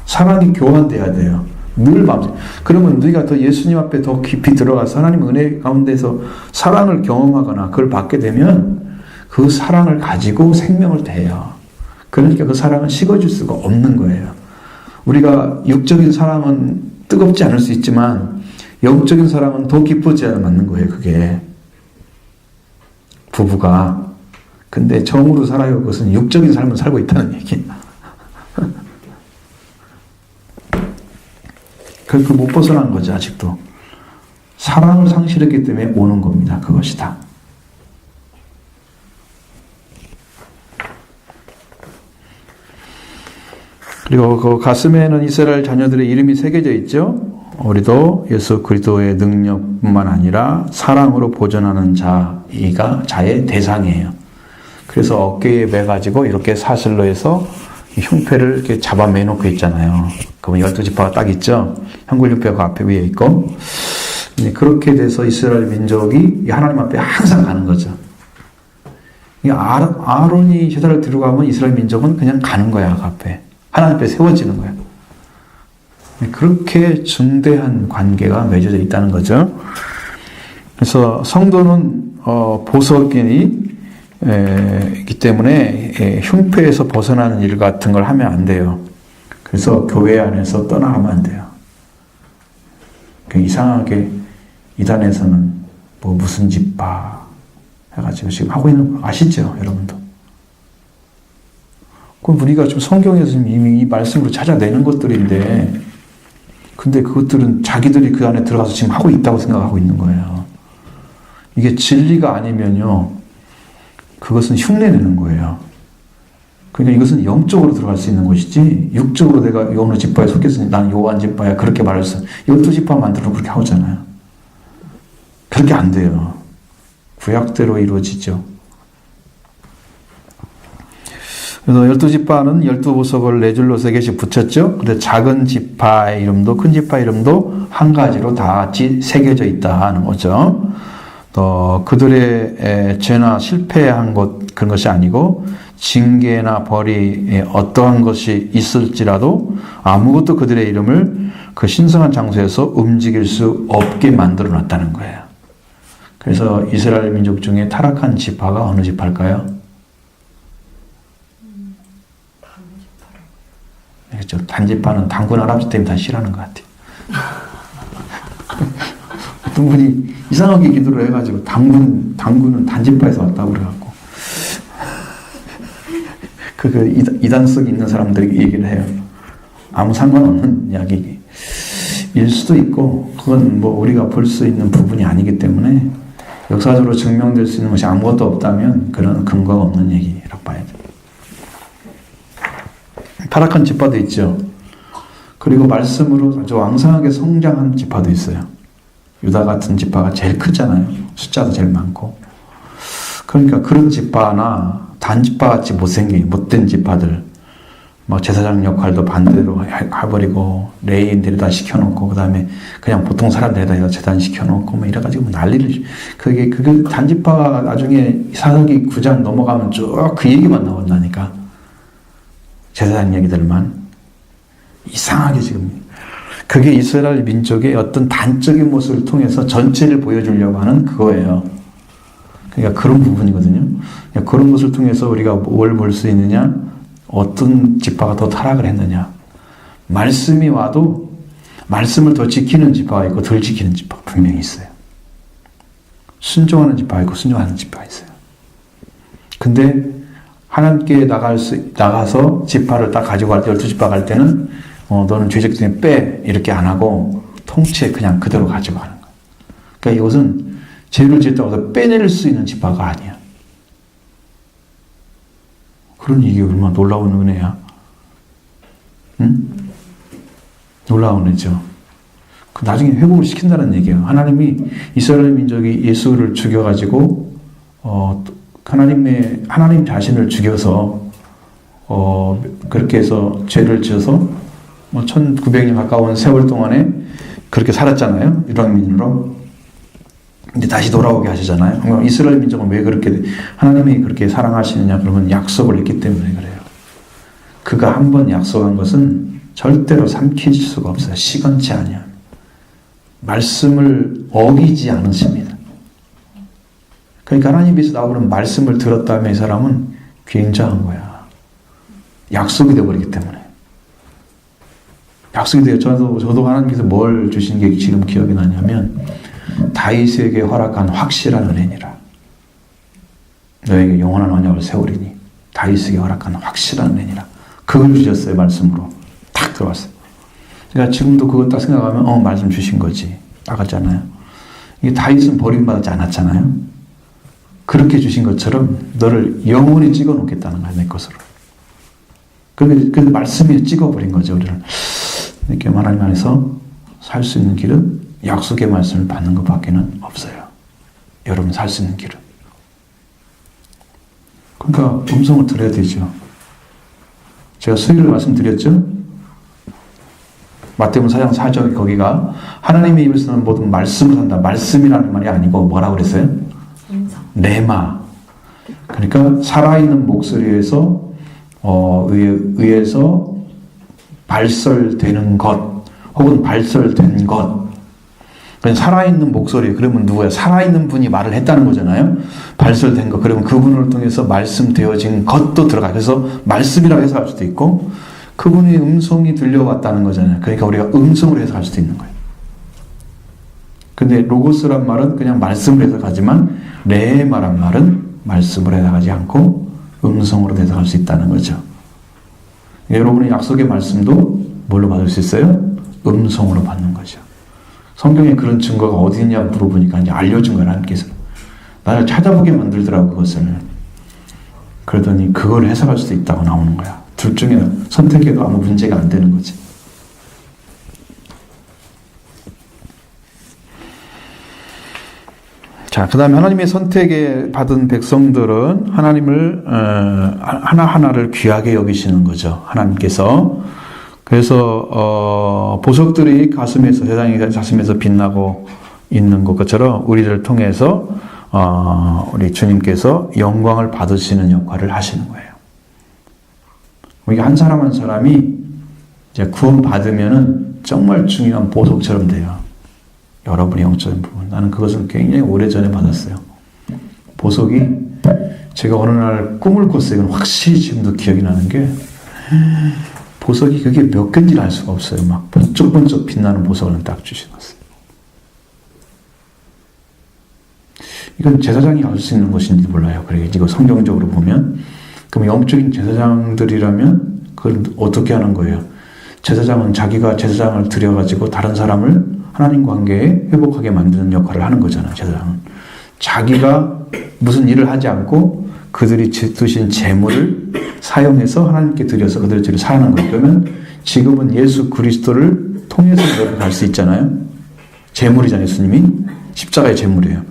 사랑이 교환돼야 돼요. 늘 밤새. 그러면 너희가 더 예수님 앞에 더 깊이 들어가서 하나님 은혜 가운데서 사랑을 경험하거나 그걸 받게 되면 그 사랑을 가지고 생명을 대요. 그러니까 그 사랑은 식어질 수가 없는 거예요. 우리가 육적인 사랑은 뜨겁지 않을 수 있지만 영적인 사랑은 더 깊어져야 맞는 거예요. 그게 부부가. 근데 정으로 살아요. 그것은 육적인 삶을 살고 있다는 얘기예요. 그래서 못 벗어난 거죠. 아직도. 사랑을 상실했기 때문에 오는 겁니다. 그것이 다. 그리고 그 가슴에는 이스라엘 자녀들의 이름이 새겨져 있죠. 우리도 예수 그리스도의 능력뿐만 아니라 사랑으로 보존하는 자의 대상이에요. 그래서 어깨에 매가지고 이렇게 사슬로 해서 흉패를 이렇게 잡아 매놓고 있잖아요. 그러면 12지파가 딱 있죠. 현굴육패가 앞에 위에 있고. 그렇게 돼서 이스라엘 민족이 하나님 앞에 항상 가는 거죠. 아론이 제사를 드리고 가면 이스라엘 민족은 그냥 가는 거야. 그 앞에. 하나님 앞에 세워지는 거야. 그렇게 중대한 관계가 맺어져 있다는 거죠. 그래서 성도는 보석이기 때문에 흉패에서 벗어나는 일 같은 걸 하면 안 돼요. 그래서 교회 안에서 떠나가면 안 돼요. 이상하게 이단에서는 뭐 무슨 집파 해가지고 지금 하고 있는 거 아시죠? 여러분도. 그럼 우리가 지금 성경에서 이미 이 말씀으로 찾아내는 것들인데 근데 그것들은 자기들이 그 안에 들어가서 지금 하고 있다고 생각하고 있는 거예요. 이게 진리가 아니면요. 그것은 흉내내는 거예요. 그러니까 이것은 영적으로 들어갈 수 있는 것이지 육적으로 내가 어느 지파에 속했으니 나는 요한 지파야 그렇게 말했어. 12지파 만들어 그렇게 하잖아요. 그렇게 안 돼요. 구약대로 이루어지죠. 그래서 12지파는 12보석을 네 줄로 세 개씩 붙였죠. 근데 작은 지파의 이름도 큰 지파 이름도 한 가지로 다 새겨져 있다 하는 거죠. 또 그들의 죄나 실패한 것 그런 것이 아니고 징계나 벌이 어떠한 것이 있을지라도 아무것도 그들의 이름을 그 신성한 장소에서 움직일 수 없게 만들어 놨다는 거예요. 그래서 이스라엘 민족 중에 타락한 지파가 어느 지파일까요? 그렇죠. 단지파는 당군 할아버지 때문에 다 싫어하는 것 같아요. 어떤 분이 이상하게 기도를 해가지고 당군은 단지파에서 왔다고 그래갖고 이단 속에 있는 사람들이 얘기를 해요. 아무 상관없는 이야기일 수도 있고 그건 뭐 우리가 볼 수 있는 부분이 아니기 때문에 역사적으로 증명될 수 있는 것이 아무것도 없다면 그런 근거가 없는 얘기라고 봐야 돼요. 타락한 지파도 있죠. 그리고 말씀으로 아주 왕성하게 성장한 지파도 있어요. 유다 같은 지파가 제일 크잖아요. 숫자도 제일 많고. 그러니까 그런 지파나 단지파같이 못된 지파들 뭐 제사장 역할도 반대로 해버리고 레인 데려다 시켜놓고 그 다음에 그냥 보통 사람 데려다 재단 시켜놓고 뭐 이래가지고 난리를 그게 단지파가 나중에 사사기 9장 넘어가면 쭉 그 얘기만 나온다니까. 제사장 얘기들만 이상하게 지금 그게 이스라엘 민족의 어떤 단적인 모습을 통해서 전체를 보여주려고 하는 그거예요. 그러니까 그런 부분이거든요. 그런 것을 통해서 우리가 뭘 볼 수 있느냐? 어떤 지파가 더 타락을 했느냐? 말씀이 와도 말씀을 더 지키는 지파가 있고 덜 지키는 지파가 분명히 있어요. 순종하는 지파가 있고 순종하는 지파가 있어요. 근데 하나님께 나가서 지파를 딱 가지고 갈 때, 12지파 갈 때는, 너는 죄적 때문에 빼. 이렇게 안 하고, 통치에 그냥 그대로 가지고 가는 거야. 그러니까 이것은 죄를 지었다고 해서 빼낼 수 있는 지파가 아니야. 그런 이게 얼마나 놀라운 은혜야. 응? 놀라운 은혜죠. 나중에 회복을 시킨다는 얘기예요. 하나님이 이스라엘 민족이 예수를 죽여가지고, 하나님 자신을 죽여서, 그렇게 해서 죄를 지어서, 1900년 가까운 세월 동안에 그렇게 살았잖아요. 유랑민으로. 근데 다시 돌아오게 하시잖아요. 그럼 이스라엘 민족은 왜 그렇게, 하나님이 그렇게 사랑하시느냐? 그러면 약속을 했기 때문에 그래요. 그가 한 번 약속한 것은 절대로 삼킬 수가 없어요. 시건치 아니야. 말씀을 어기지 않으십니다. 그러니까 하나님께서 나오는 말씀을 들었다면 이 사람은 굉장한 거야. 약속이 되어버리기 때문에. 약속이 돼요. 저도 하나님께서 뭘 주신 게 지금 기억이 나냐면, 다윗에게 허락한 확실한 은혜니라. 너에게 영원한 언약을 세우리니 다윗에게 허락한 확실한 은혜니라. 그걸 주셨어요. 말씀으로 탁 들어왔어요. 그러니까 지금도 그거 딱 생각하면 말씀 주신 거지. 나갔잖아요. 이게 다윗은 버림받지 않았잖아요. 그렇게 주신 것처럼 너를 영원히 찍어 놓겠다는 거야. 내 것으로. 그 말씀이 찍어버린 거죠. 우리를. 이렇게 하나님 안에서 살 수 있는 길은 약속의 말씀을 받는 것밖에는 없어요. 여러분 살 수 있는 길은. 그러니까 음성을 들어야 되죠. 제가 수요일에 말씀드렸죠. 마태복음 4장 4절 거기가 하나님의 입에서는 모든 말씀을 산다. 말씀이라는 말이 아니고 뭐라고 그랬어요? 레마. 그러니까 살아있는 목소리에서 의해서 발설되는 것 혹은 발설된 것. 살아있는 목소리. 그러면 누구야? 살아있는 분이 말을 했다는 거잖아요. 발설된 것. 그러면 그분을 통해서 말씀되어진 것도 들어가. 그래서 말씀이라고 해석할 수도 있고 그분의 음성이 들려왔다는 거잖아요. 그러니까 우리가 음성으로 해석할 수도 있는 거예요. 근데 로고스란 말은 그냥 말씀으로 해석하지만 레마란 말은 말씀으로 해석하지 않고 음성으로 해석할 수 있다는 거죠. 여러분의 약속의 말씀도 뭘로 받을 수 있어요? 음성으로 받는 거죠. 성경에 그런 증거가 어디 있냐 물어보니까 이제 알려준 거야, 하나님께서. 나를 찾아보게 만들더라고, 그것을. 그러더니 그걸 해석할 수도 있다고 나오는 거야. 둘 중에 선택해도 아무 문제가 안 되는 거지. 자, 그 다음에 하나님의 선택에 받은 백성들은 하나님을 하나하나를 귀하게 여기시는 거죠. 하나님께서. 그래서 보석들이 가슴에서, 세상의 가슴에서 빛나고 있는 것처럼 우리를 통해서 우리 주님께서 영광을 받으시는 역할을 하시는 거예요. 우리가 한 사람 한 사람이 이제 구원 받으면은 정말 중요한 보석처럼 돼요. 여러분의 영적인 부분. 나는 그것을 굉장히 오래전에 받았어요. 보석이 제가 어느 날 꿈을 꿨어요. 이건 확실히 지금도 기억이 나는 게 보석이 그게 몇 개인지를 알 수가 없어요. 막 번쩍번쩍 빛나는 보석을 딱 주시었어요. 이건 제사장이 알 수 있는 것인지 몰라요. 그러니까 이거 성경적으로 보면 그럼 영적인 제사장들이라면 그걸 어떻게 하는 거예요? 제사장은 자기가 제사장을 드려가지고 다른 사람을 하나님 관계에 회복하게 만드는 역할을 하는 거잖아요. 제사장은 자기가 무슨 일을 하지 않고 그들이 드신 재물을 사용해서 하나님께 드려서 그들의 죄를 사하는 거예요. 그러면 지금은 예수 그리스도를 통해서 여기 갈 수 있잖아요. 재물이잖아요. 예수님이 십자가의 재물이에요.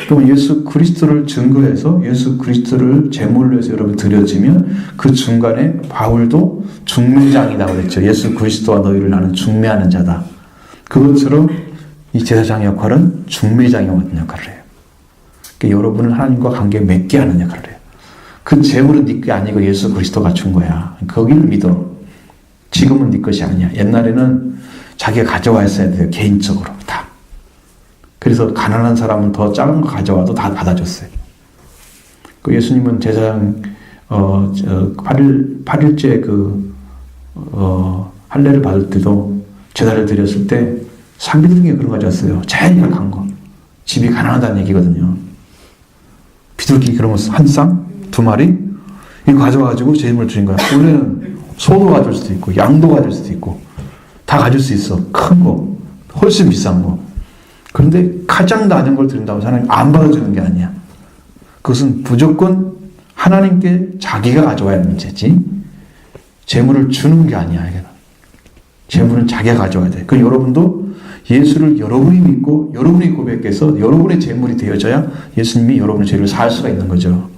그럼 예수 그리스도를 증거해서 예수 그리스도를 제물로 해서 여러분 드려지면 그 중간에 바울도 중매장이라고 그랬죠. 예수 그리스도와 너희를 나는 중매하는 자다. 그것처럼 이 제사장 역할은 중매장이 같은 역할을 해요. 그러니까 여러분은 하나님과 관계 맺게 하는 역할을 해요. 그 재물은 네 게 아니고 예수 그리스도가 준 거야. 거기를 믿어. 지금은 네 것이 아니야. 옛날에는 자기가 가져와야 돼요. 개인적으로 다. 그래서 가난한 사람은 더 작은 거 가져와도 다 받아줬어요. 그 예수님은 제사장 8일째 할례를 받을 때도 제사를 드렸을 때 상비들 중에 그런 거 가져왔어요. 제일 약한 거. 집이 가난하다는 얘기거든요. 비둘기 그런 거 한 쌍? 2마리? 이거 가져가지고 제물을 드린 거야. 원래는 소도 가질 수도 있고 양도 가질 수도 있고 다 가질 수 있어. 큰 거, 훨씬 비싼 거. 그런데 가장 낮은 걸 드린다고 하나님 안 받아주는 게 아니야. 그것은 무조건 하나님께 자기가 가져와야 하는 문제지 제물을 주는 게 아니야. 이게. 제물은 자기가 가져와야 돼. 그럼 여러분도 예수를 여러분이 믿고 여러분이 고백해서 여러분의 제물이 되어져야 예수님이 여러분의 죄를 살 수가 있는 거죠.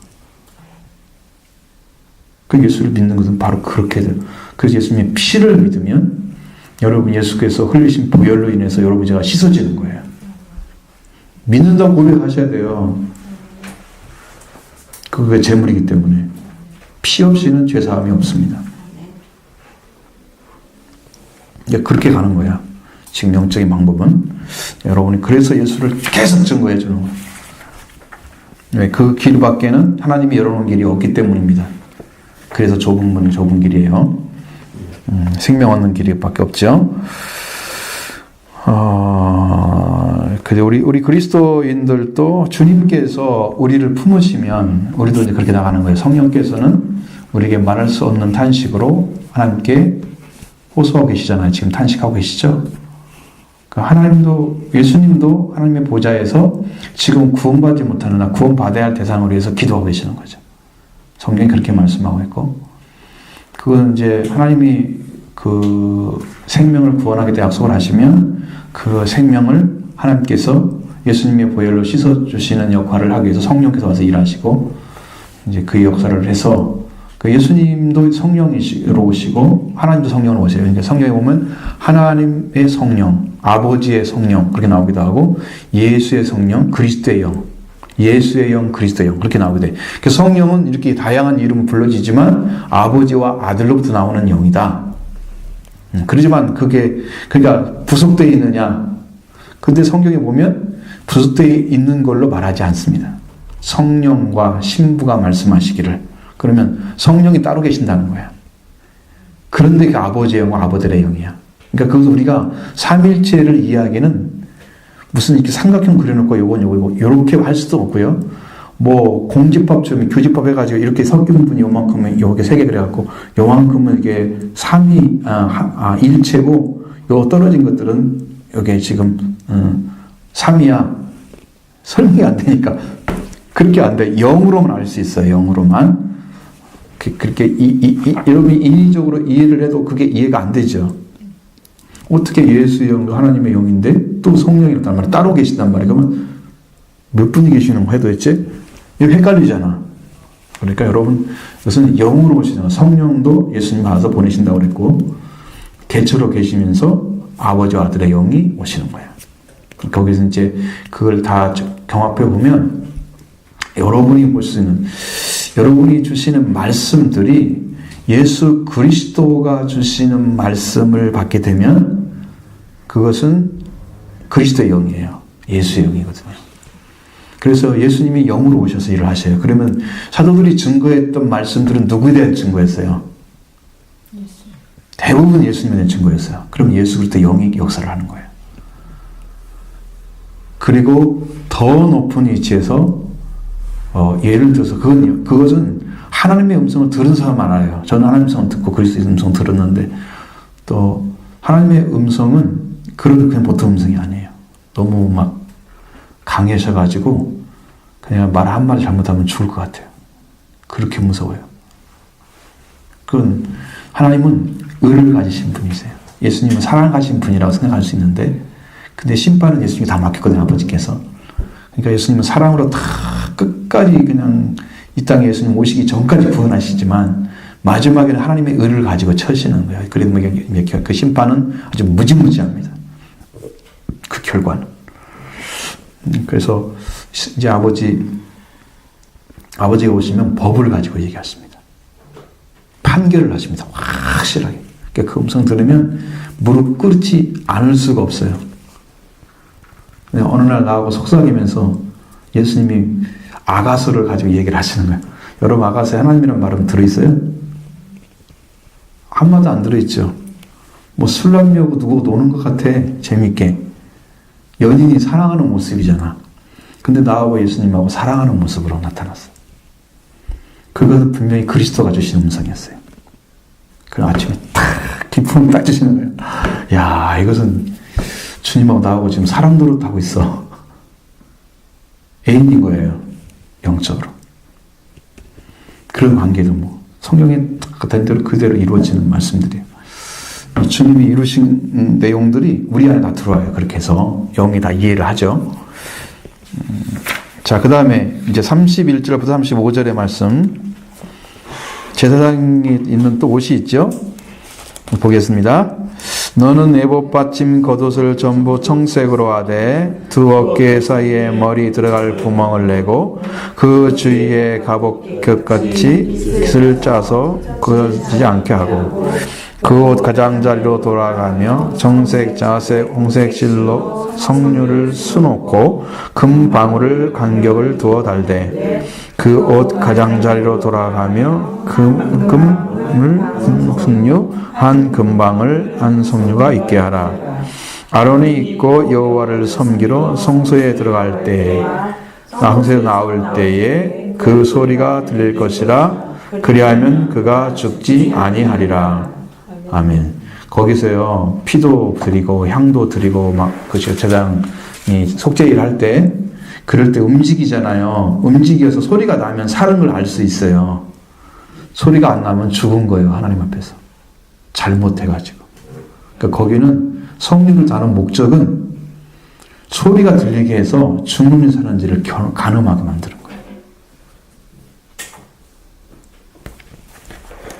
그 예수를 믿는 것은 바로 그렇게 돼요. 그래서 예수님의 피를 믿으면 여러분 예수께서 흘리신 보혈로 인해서 여러분 죄가 씻어지는 거예요. 믿는다고 고백하셔야 돼요. 그게 제물이기 때문에 피 없이는 죄 사함이 없습니다. 그렇게 가는 거야. 지금 영적인 방법은 여러분이 그래서 예수를 계속 증거해 주는 거예요. 왜? 그 길밖에는 하나님이 열어놓은 길이 없기 때문입니다. 그래서 좁은 문은 좁은 길이에요. 생명 얻는 길밖에 없죠. 근데 우리 그리스도인들도 주님께서 우리를 품으시면 우리도 이제 그렇게 나가는 거예요. 성령께서는 우리에게 말할 수 없는 탄식으로 하나님께 호소하고 계시잖아요. 지금 탄식하고 계시죠? 하나님도, 예수님도 하나님의 보좌에서 지금 구원받지 못하느나 구원받아야 할 대상을 위해서 기도하고 계시는 거죠. 성경이 그렇게 말씀하고 있고, 그건 이제 하나님이 그 생명을 구원하게 약속을 하시면 그 생명을 하나님께서 예수님의 보혈로 씻어주시는 역할을 하기 위해서 성령께서 와서 일하시고, 이제 그 역사를 해서 그 예수님도 성령이시로 오시고 하나님도 성령으로 오세요. 그러니까 성경에 보면 하나님의 성령, 아버지의 성령 그렇게 나오기도 하고 예수의 성령, 그리스도의 영, 예수의 영, 그리스도의 영 그렇게 나오게 돼. 그래서 성령은 이렇게 다양한 이름으로 불러지지만 아버지와 아들로부터 나오는 영이다. 그러지만 그게 그러니까 부속되어 있느냐? 근데 성경에 보면 부속되어 있는 걸로 말하지 않습니다. 성령과 신부가 말씀하시기를. 그러면 성령이 따로 계신다는 거야. 그런데 그 아버지의 영과 아버들의 영이야. 그러니까 그것을 우리가 삼일체를 이해하기는 무슨 이렇게 삼각형 그려놓고 요건 요렇게 할 수도 없고요. 뭐 공집합처럼 교집합 해가지고 이렇게 섞인 분이 요만큼은 요게 3개 그래갖고 요만큼은 이게 일체고 요 떨어진 것들은 여기 지금 3이야. 설명이 안 되니까 그렇게 안 돼. 0으로만 알 수 있어요. 0으로만. 그렇게 여러분이 인위적으로 이해를 해도 그게 이해가 안 되죠. 어떻게 예수의 영도 하나님의 영인데 또 성령이란 말이 따로 계신단 말이에요. 그러면 몇 분이 계시는 거야 도대체? 이거 헷갈리잖아. 그러니까 여러분 이것은 영으로 오시잖아. 성령도 예수님 와서 보내신다고 그랬고 개처로 계시면서 아버지와 아들의 영이 오시는 거야. 거기서 이제 그걸 다 경합해 보면 여러분이 볼 수 있는 여러분이 주시는 말씀들이 예수 그리스도가 주시는 말씀을 받게 되면 그것은 그리스도의 영이에요. 예수의 영이거든요. 그래서 예수님이 영으로 오셔서 일을 하셔요. 그러면 사도들이 증거했던 말씀들은 누구에 대한 증거였어요? 대부분 예수님에 대한 증거였어요. 그럼 예수 그리스도 영이 역사를 하는 거예요. 그리고 더 높은 위치에서 예를 들어서 그것은 하나님의 음성을 들은 사람 알아요. 저는 하나님의 음성을 듣고 그리스도의 음성을 들었는데 또 하나님의 음성은 그냥 보통 음성이 아니에요. 너무 막 강해셔가지고 그냥 말 한마디 잘못하면 죽을 것 같아요. 그렇게 무서워요. 그건 하나님은 의를 가지신 분이세요. 예수님은 사랑을 가진 분이라고 생각할 수 있는데 근데 심판은 예수님이 다 맡겼거든요. 아버지께서. 그러니까 예수님은 사랑으로 다 끝까지 그냥 이 땅에 예수님 오시기 전까지 구원하시지만 마지막에는 하나님의 의를 가지고 처시는 거예요. 그래도 그 심판은 아주 무지무지합니다. 그 결과는. 그래서 이제 아버지가 오시면 법을 가지고 얘기하십니다. 판결을 하십니다. 확실하게. 그러니까 그 음성 들으면 무릎 꿇지 않을 수가 없어요. 어느 날 나하고 속삭이면서 예수님이 아가서를 가지고 얘기를 하시는 거예요. 여러분 아가서에 하나님이란 말은 들어있어요? 한마디 안 들어있죠. 뭐 술 남녀고 누구 노는 것 같아. 재밌게. 연인이 사랑하는 모습이잖아. 근데 나하고 예수님하고 사랑하는 모습으로 나타났어. 그것은 분명히 그리스도가 주신 음성이었어요. 그 아침에 탁 기쁨 딱 주시는 거예요. 야, 이것은 주님하고 나하고 지금 사랑 노릇하고 있어. 애인인 거예요. 영적으로. 그런 관계도 뭐 성경에 된 대로 그대로 이루어지는 말씀들이에요. 주님이 이루신 내용들이 우리 안에 다 들어와요. 그렇게 해서 영이 다 이해를 하죠. 자, 그 다음에 이제 31절부터 35절의 말씀. 제사장이 입는 또 옷이 있죠. 보겠습니다. 너는 에봇 받침 겉옷을 전부 청색으로 하되 두 어깨 사이에 머리 들어갈 구멍을 내고 그 주위에 갑옷겹같이 깃을 짜서 그러지 않게 하고 그 옷 가장자리로 돌아가며 정색, 자색, 홍색 실로 성류를 수놓고 금 방울을 간격을 두어 달되 그 옷 가장자리로 돌아가며 금을 풍류 한 금방을 한 성류가 있게 하라. 아론이 입고 여호와를 섬기러 성소에 들어갈 때에 성소에 나올 때에 그 소리가 들릴 것이라. 그리하면 그가 죽지 아니하리라. 아멘. 거기서요, 피도 드리고 향도 드리고 막 그 제사장이 속죄일 할 때 그럴 때 움직이잖아요. 움직여서 소리가 나면 사는 걸 알 수 있어요. 소리가 안 나면 죽은 거예요. 하나님 앞에서. 잘못해가지고. 그러니까 거기는 성령을 다는 목적은 소리가 들리게 해서 죽는지 사는지를 가늠하게 만드는 거예요.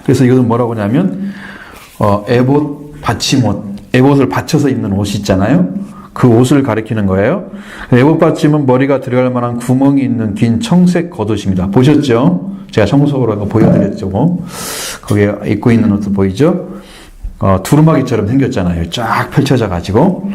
그래서 이것은 뭐라고 하냐면 에봇 받침옷, 에봇을 받쳐서 입는 옷이 있잖아요. 그 옷을 가리키는 거예요. 에봇 받침은 머리가 들어갈 만한 구멍이 있는 긴 청색 겉옷입니다. 보셨죠? 제가 청소로 보여드렸죠. 거기에 입고 있는 옷도 보이죠? 두루마기처럼 생겼잖아요. 쫙 펼쳐져 가지고.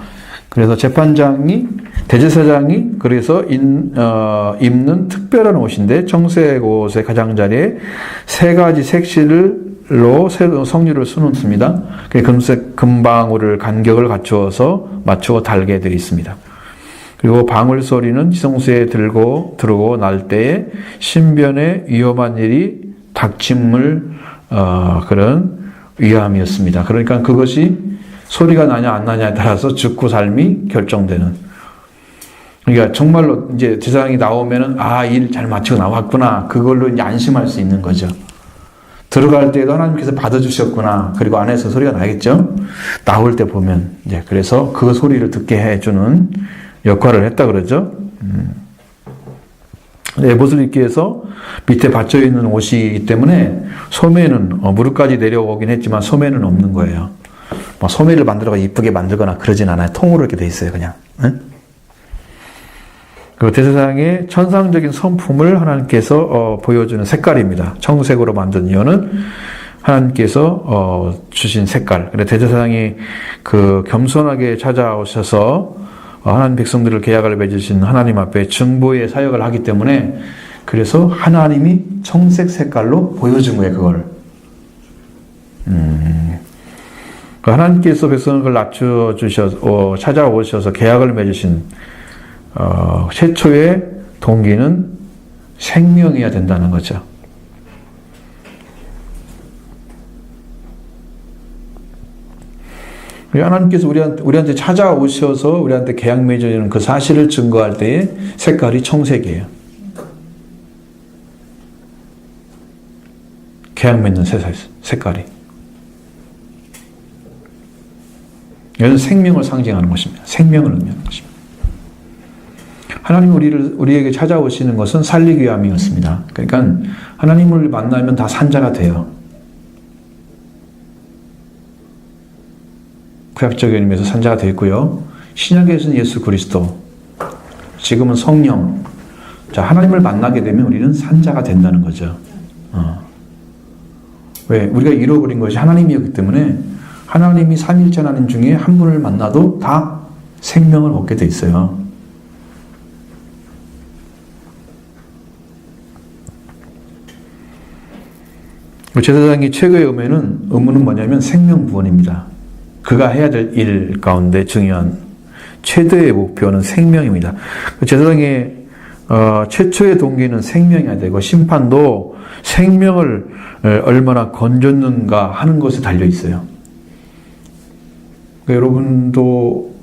그래서 재판장이, 대제사장이 그래서 입는 특별한 옷인데 청색 옷의 가장자리에 세 가지 색실로 성류를 수놓습니다. 금색 금방울을 간격을 갖추어서 맞추어 달게 되어 있습니다. 그리고 방울 소리는 지성소에 들고 날 때에 신변에 위험한 일이 닥침을 그런 위함이었습니다. 그러니까 그것이 소리가 나냐 안 나냐에 따라서 죽고 삶이 결정되는. 그러니까 정말로 이제 제사장이 나오면은 일 잘 마치고 나왔구나. 그걸로 이제 안심할 수 있는 거죠. 들어갈 때도 하나님께서 받아주셨구나. 그리고 안에서 소리가 나겠죠? 나올 때 보면, 이제, 그래서 그 소리를 듣게 해주는 역할을 했다 그러죠? 에봇을 입기 위해서 밑에 받쳐있는 옷이기 때문에 소매는, 무릎까지 내려오긴 했지만 소매는 없는 거예요. 소매를 만들어가 이쁘게 만들거나 그러진 않아요. 통으로 이렇게 돼 있어요, 그냥. 응? 그 대제사장의 천상적인 성품을 하나님께서 보여주는 색깔입니다. 청색으로 만든 이유는 하나님께서 주신 색깔. 그래 대제사장이 그 겸손하게 찾아오셔서 하나님 백성들을 계약을 맺으신 하나님 앞에 중보의 사역을 하기 때문에 그래서 하나님이 청색 색깔로 보여준 거예요. 그걸. 하나님께서 백성을 낮춰주셔서 찾아오셔서 계약을 맺으신 최초의 동기는 생명이어야 된다는 거죠. 하나님께서 우리한테 찾아오셔서 우리한테 계약 맺어주는 그 사실을 증거할 때에 색깔이 청색이에요. 계약 맺는 색깔이. 이것은 생명을 상징하는 것입니다. 생명을 의미하는 것입니다. 하나님 우리에게 찾아오시는 것은 살리기 위함이었습니다. 그러니까 하나님을 만나면 다 산자가 돼요. 구약적인 의미에서 산자가 되었고요. 신약에서는 예수 그리스도, 지금은 성령. 자, 하나님을 만나게 되면 우리는 산자가 된다는 거죠. 왜? 우리가 잃어버린 것이 하나님이었기 때문에 하나님이 삼위일체 하나님 중에 한 분을 만나도 다 생명을 얻게 돼 있어요. 제사장이 최고의 의무는 뭐냐면 생명구원입니다. 그가 해야 될 일 가운데 중요한 최대의 목표는 생명입니다. 제사장의 최초의 동기는 생명이어야 되고 심판도 생명을 얼마나 건졌는가 하는 것에 달려 있어요. 그러니까 여러분도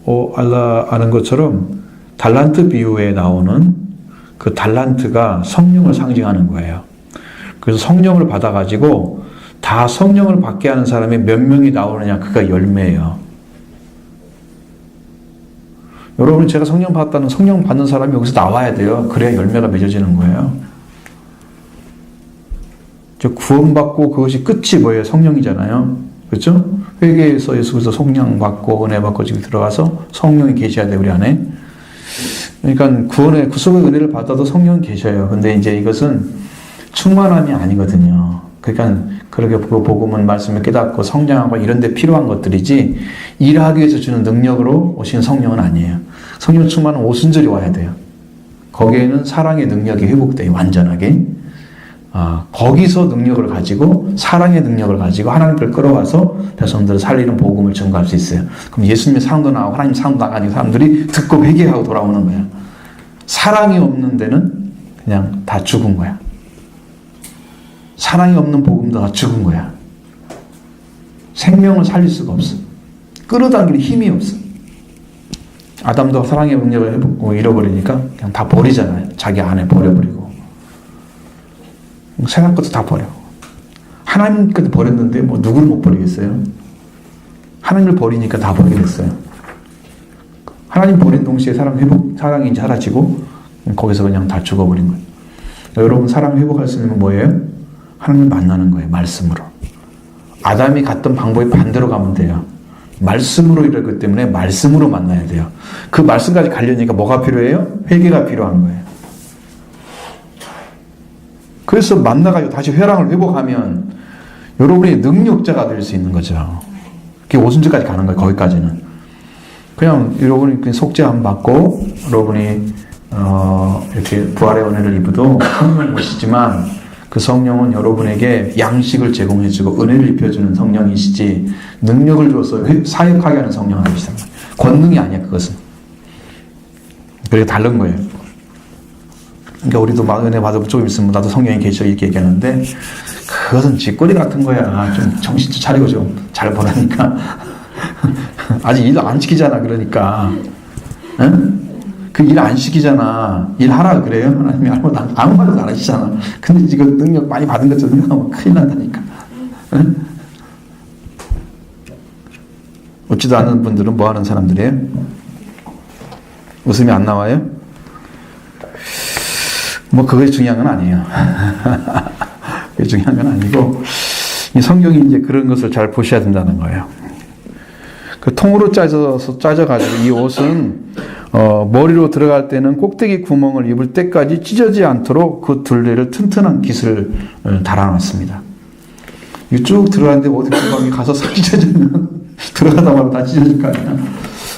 아는 것처럼 달란트 비유에 나오는 그 달란트가 성령을 상징하는 거예요. 그래서 성령을 받아가지고 다 성령을 받게 하는 사람이 몇 명이 나오느냐, 그가 열매예요. 여러분, 제가 성령 받았다는, 성령 받는 사람이 여기서 나와야 돼요. 그래야 열매가 맺어지는 거예요. 구원받고 그것이 끝이 뭐예요? 성령이잖아요. 그렇죠? 회개에서 예수 그리스도 성령 받고 은혜 받고 지금 들어가서 성령이 계셔야 돼요, 우리 안에. 그러니까 구원의 구속의 은혜를 받아도 성령은 계셔요. 근데 이제 이것은 충만함이 아니거든요. 그러니까 그렇게 복음은 말씀을 깨닫고 성장하고 이런 데 필요한 것들이지 일하기 위해서 주는 능력으로 오신 성령은 아니에요. 성령 충만은 오순절이 와야 돼요. 거기에는 사랑의 능력이 회복돼요. 완전하게. 거기서 능력을 가지고 사랑의 능력을 가지고 하나님을 끌어와서 백성들을 살리는 복음을 전가할 수 있어요. 그럼 예수님의 사랑도 나오고 하나님 사랑도 나가니까 사람들이 듣고 회개하고 돌아오는 거예요. 사랑이 없는 데는 그냥 다 죽은 거야. 사랑이 없는 복음도 다 죽은 거야. 생명을 살릴 수가 없어. 끌어당기는 힘이 없어. 아담도 사랑의 능력을 잃어버리니까 그냥 다 버리잖아요. 자기 안에 버려버리고. 생각 것도 다 버려. 하나님까지 버렸는데 뭐 누구를 못 버리겠어요? 하나님을 버리니까 다 버리게 됐어요. 하나님 버린 동시에 사랑이 사라지고 거기서 그냥 다 죽어버린 거예요. 여러분, 사랑 회복할 수 있는 건 뭐예요? 하나님을 만나는 거예요. 말씀으로. 아담이 갔던 방법이 반대로 가면 돼요. 말씀으로 이러기 때문에 말씀으로 만나야 돼요. 그 말씀까지 가려니까 뭐가 필요해요? 회개가 필요한 거예요. 그래서 만나가지고 다시 회랑을 회복하면 여러분이 능력자가 될 수 있는 거죠. 그게 오순절까지 가는 거예요. 거기까지는. 그냥 여러분이 속죄함 받고 여러분이 이렇게 부활의 은혜를 입어도 성령을 모시지만 그 성령은 여러분에게 양식을 제공해주고 은혜를 입혀주는 성령이시지 능력을 줘서 사역하게 하는 성령 아니시잖아요. 권능이 아니야, 그것은. 그게 다른 거예요. 그러니까 우리도 은혜 받아보고 조금 있으면 나도 성령이 계셔 이렇게 얘기하는데 그것은 쥐꼬리 같은 거야. 좀 정신 좀 차리고 좀 잘 보라니까. 아직 일 안 시키잖아. 그러니까 응? 그 일 안 시키잖아. 일하라 그래요. 하나님이 아무 말도 안 하시잖아. 근데 지금 능력 많이 받은 것처럼 생각하면 큰일 난다니까. 응? 웃지도 않는 분들은 뭐 하는 사람들이에요? 웃음이 안 나와요? 뭐 그게 중요한 건 아니에요. 그게 중요한 건 아니고 이 성경이 이제 그런 것을 잘 보셔야 된다는 거예요. 그 통으로 짜져가지고 이 옷은 머리로 들어갈 때는 꼭대기 구멍을 입을 때까지 찢어지지 않도록 그 둘레를 튼튼한 깃을 달아놨습니다. 쭉 들어가는데 어디 구멍이 가서 싹 찢어지면 들어가다 말고 다 찢어질 거 아니야.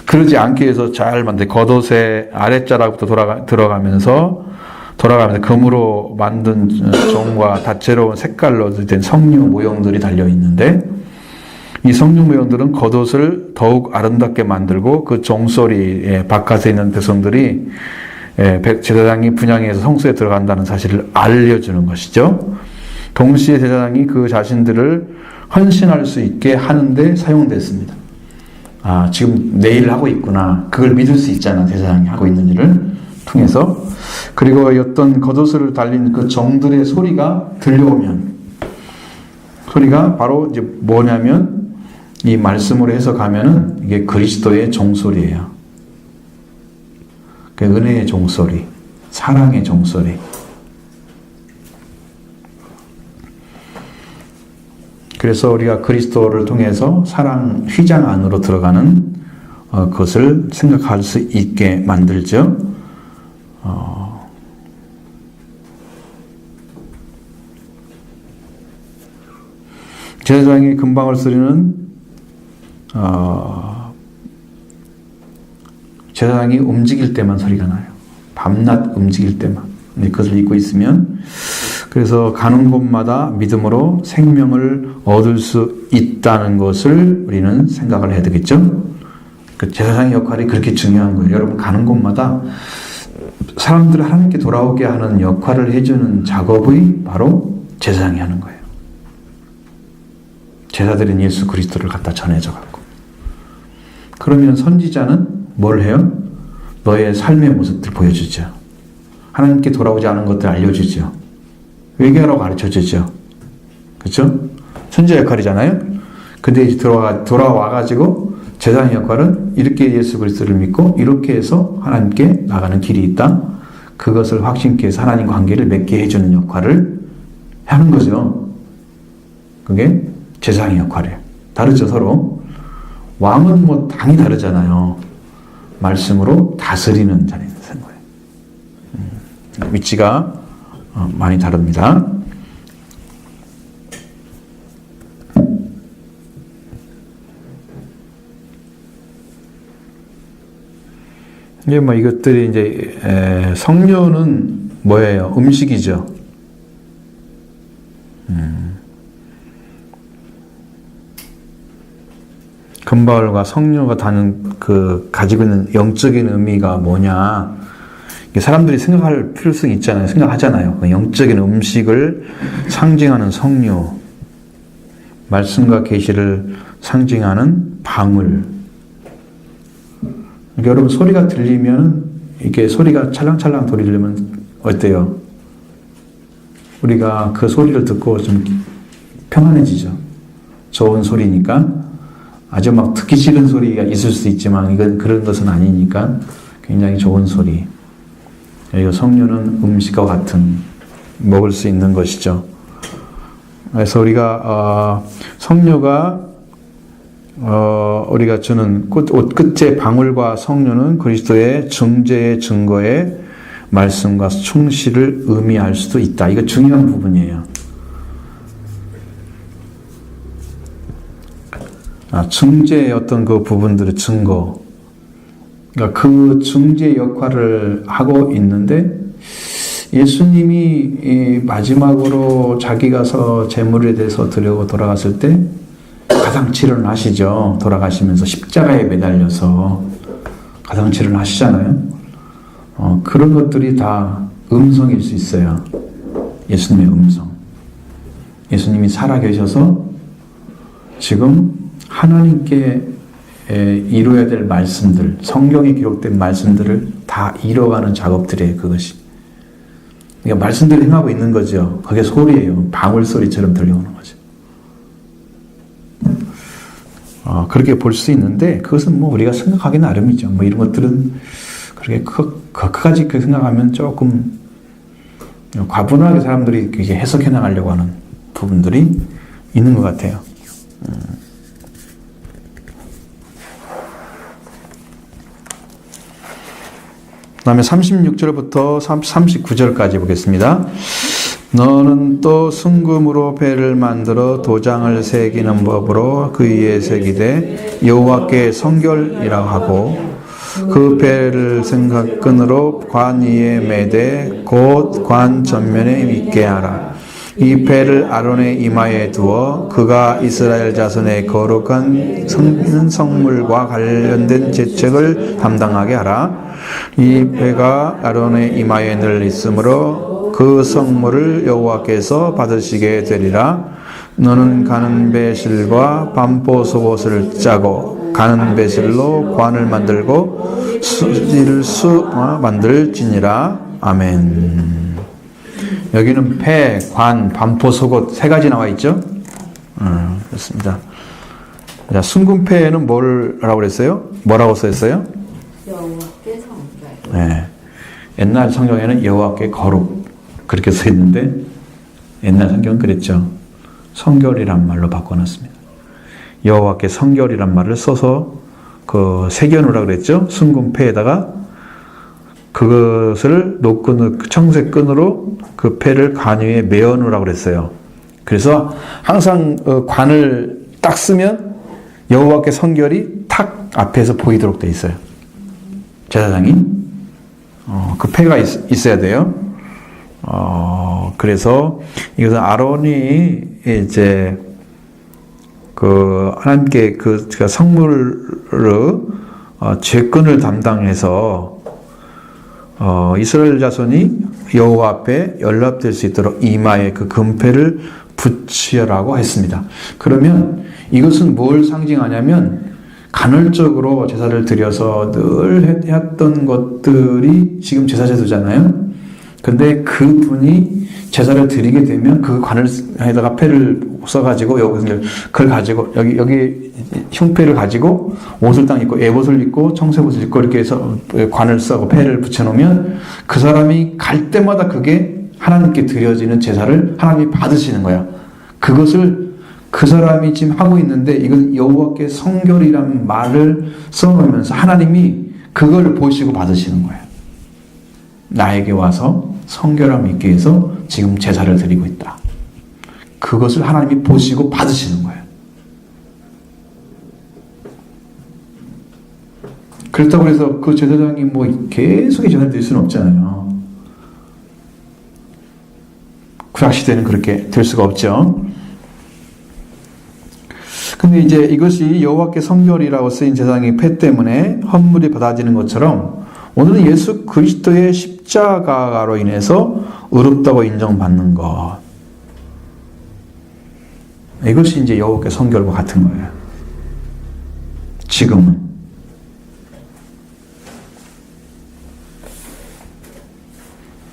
그러지 않게 해서 잘 만든 겉옷의 아랫자락부터 들어가면서 금으로 만든 종과 다채로운 색깔로 된 성류 모형들이 달려있는데 이 성류 모형들은 겉옷을 더욱 아름답게 만들고 그 종소리 바깥에 있는 백성들이 제사장이 분향해서 성소에 들어간다는 사실을 알려주는 것이죠. 동시에 제사장이 그 자신들을 헌신할 수 있게 하는데 사용됐습니다. 지금 내 일을 하고 있구나. 그걸 믿을 수 있잖아. 제사장이 하고 있는 일을 통해서. 그리고 어떤 겉옷을 달린 그 종들의 소리가 들려오면 소리가 바로 이제 뭐냐면 이 말씀으로 해석하면은 이게 그리스도의 종소리예요. 그 은혜의 종소리, 사랑의 종소리. 그래서 우리가 그리스도를 통해서 사랑 휘장 안으로 들어가는 것을 생각할 수 있게 만들죠. 제사장이 금방울 소리는 제사장이 움직일 때만 소리가 나요. 밤낮 움직일 때만. 그것을 잊고 있으면 그래서 가는 곳마다 믿음으로 생명을 얻을 수 있다는 것을 우리는 생각을 해야 되겠죠. 그 제사장의 역할이 그렇게 중요한 거예요. 여러분 가는 곳마다 사람들을 하나님께 돌아오게 하는 역할을 해주는 작업이 바로 제사장이 하는 거예요. 제사드린 예수 그리스도를 갖다 전해져 갖고. 그러면 선지자는 뭘 해요? 너의 삶의 모습들 보여주죠. 하나님께 돌아오지 않은 것들 알려주죠. 회개하라고 가르쳐주죠. 그렇죠? 선지자 역할이잖아요. 근데 이제 돌아와가지고 제사장 역할은 이렇게 예수 그리스도를 믿고 이렇게 해서 하나님께 나가는 길이 있다. 그것을 확신케 해서 하나님 관계를 맺게 해주는 역할을 하는 거죠. 그게 제사장의 역할이에요. 다르죠, 서로. 왕은 뭐 당이 다르잖아요. 말씀으로 다스리는 자리인 거예요. 위치가 많이 다릅니다. 이게 뭐 이것들이 이제 성료는 뭐예요? 음식이죠. 금바울과 성료가 다는 그 가지고 있는 영적인 의미가 뭐냐? 사람들이 생각할 필요성이 있잖아요. 생각하잖아요. 영적인 음식을 상징하는 성료, 말씀과 계시를 상징하는 방울. 여러분 소리가 들리면 이게 소리가 찰랑찰랑 소리 들리면 어때요? 우리가 그 소리를 듣고 좀 평안해지죠. 좋은 소리니까. 아주 막 듣기 싫은 소리가 있을 수 있지만 이건 그런 것은 아니니까 굉장히 좋은 소리. 그리고 성료는 음식과 같은 먹을 수 있는 것이죠. 그래서 우리가 성료가 우리가 주는 옷 끝의 방울과 성료는 그리스도의 중재의 증거의 말씀과 충실을 의미할 수도 있다. 이거 중요한 부분이에요. 중재의 어떤 그 부분들의 증거. 그러니까 그 중재 역할을 하고 있는데 예수님이 마지막으로 자기가서 제물에 대해서 드리고 돌아갔을 때 가상치료를 하시죠. 돌아가시면서 십자가에 매달려서 가상치료를 하시잖아요. 그런 것들이 다 음성일 수 있어요. 예수님의 음성. 예수님이 살아계셔서 지금 하나님께 이루어야 될 말씀들, 성경에 기록된 말씀들을 다 이뤄가는 작업들이에요. 그것이. 그러니까 말씀들을 행하고 있는 거죠. 그게 소리예요. 방울 소리처럼 들려오는 거죠. 그렇게 볼 수 있는데 그것은 뭐 우리가 생각하기 나름이죠. 뭐 이런 것들은 그렇게 그까지 생각하면 조금 과분하게 사람들이 그게 해석해 나가려고 하는 부분들이 있는 것 같아요. 그 다음에 36절부터 39절까지 보겠습니다. 너는 또 순금으로 배를 만들어 도장을 새기는 법으로 그 위에 새기되 여호와께 성결이라고 하고 그 배를 생각끈으로 관 위에 매되 곧 관 전면에 있게 하라. 이 배를 아론의 이마에 두어 그가 이스라엘 자손의 거룩한 성물과 관련된 제책을 담당하게 하라. 이 배가 아론의 이마에 늘 있으므로 그 성물을 여호와께서 받으시게 되리라. 너는 가는 배실과 반포 속옷을 짜고 가는 배실로 관을 만들고 수지를 만들지니라. 아멘. 여기는 배, 관, 반포 속옷 세 가지 나와 있죠? 그렇습니다. 자, 순금패에는 뭐라고 그랬어요? 뭐라고 써있어요? 여호와께 성결. 네. 옛날 성경에는 여호와께 거룩 그렇게 써있는데 옛날 성경은 그랬죠. 성결이란 말로 바꿔놨습니다. 여호와께 성결이란 말을 써서 그 새겨놓으라고 그랬죠. 순금패에다가 그것을 노끈, 청색끈으로 그 패를 관 위에 메어놓으라고 그랬어요. 그래서 항상 관을 딱 쓰면 여호와께 성결이 탁 앞에서 보이도록 돼 있어요. 제사장이 그 패가 있어야 돼요. 그래서 이것은 아론이 이제 그 하나님께 그 성물을 죄끈을 담당해서 이스라엘 자손이 여호와 앞에 연락될 수 있도록 이마에 그 금패를 붙이라고 했습니다. 그러면 이것은 뭘 상징하냐면 간헐적으로 제사를 드려서 늘 했던 것들이 지금 제사제도잖아요. 근데 그분이 제사를 드리게 되면 그 관을에다가 패를 써가지고 여기서 그걸 가지고 여기 흉패를 가지고 옷을 딱 입고 에봇을 입고 청색옷을 입고 이렇게 해서 관을 써고 패를 붙여놓으면 그 사람이 갈 때마다 그게 하나님께 드려지는 제사를 하나님이 받으시는 거야. 그것을 그 사람이 지금 하고 있는데 이건 여호와께 성결이라는 말을 써놓으면서 하나님이 그걸 보시고 받으시는 거예요. 나에게 와서 성결함 있게 해서 지금 제사를 드리고 있다. 그것을 하나님이 보시고 받으시는 거예요. 그렇다고 해서 그 제사장이 뭐 계속 제사를 드릴 수는 없잖아요. 구약시대는 그렇게 될 수가 없죠. 근데 이제 이것이 여호와께 성결이라고 쓰인 제사장의 패 때문에 헌물이 받아지는 것처럼 오늘은 예수 그리스도의 십자가로 인해서 의롭다고 인정받는 것. 이것이 이제 여호와께 성결과 같은 거예요. 지금은.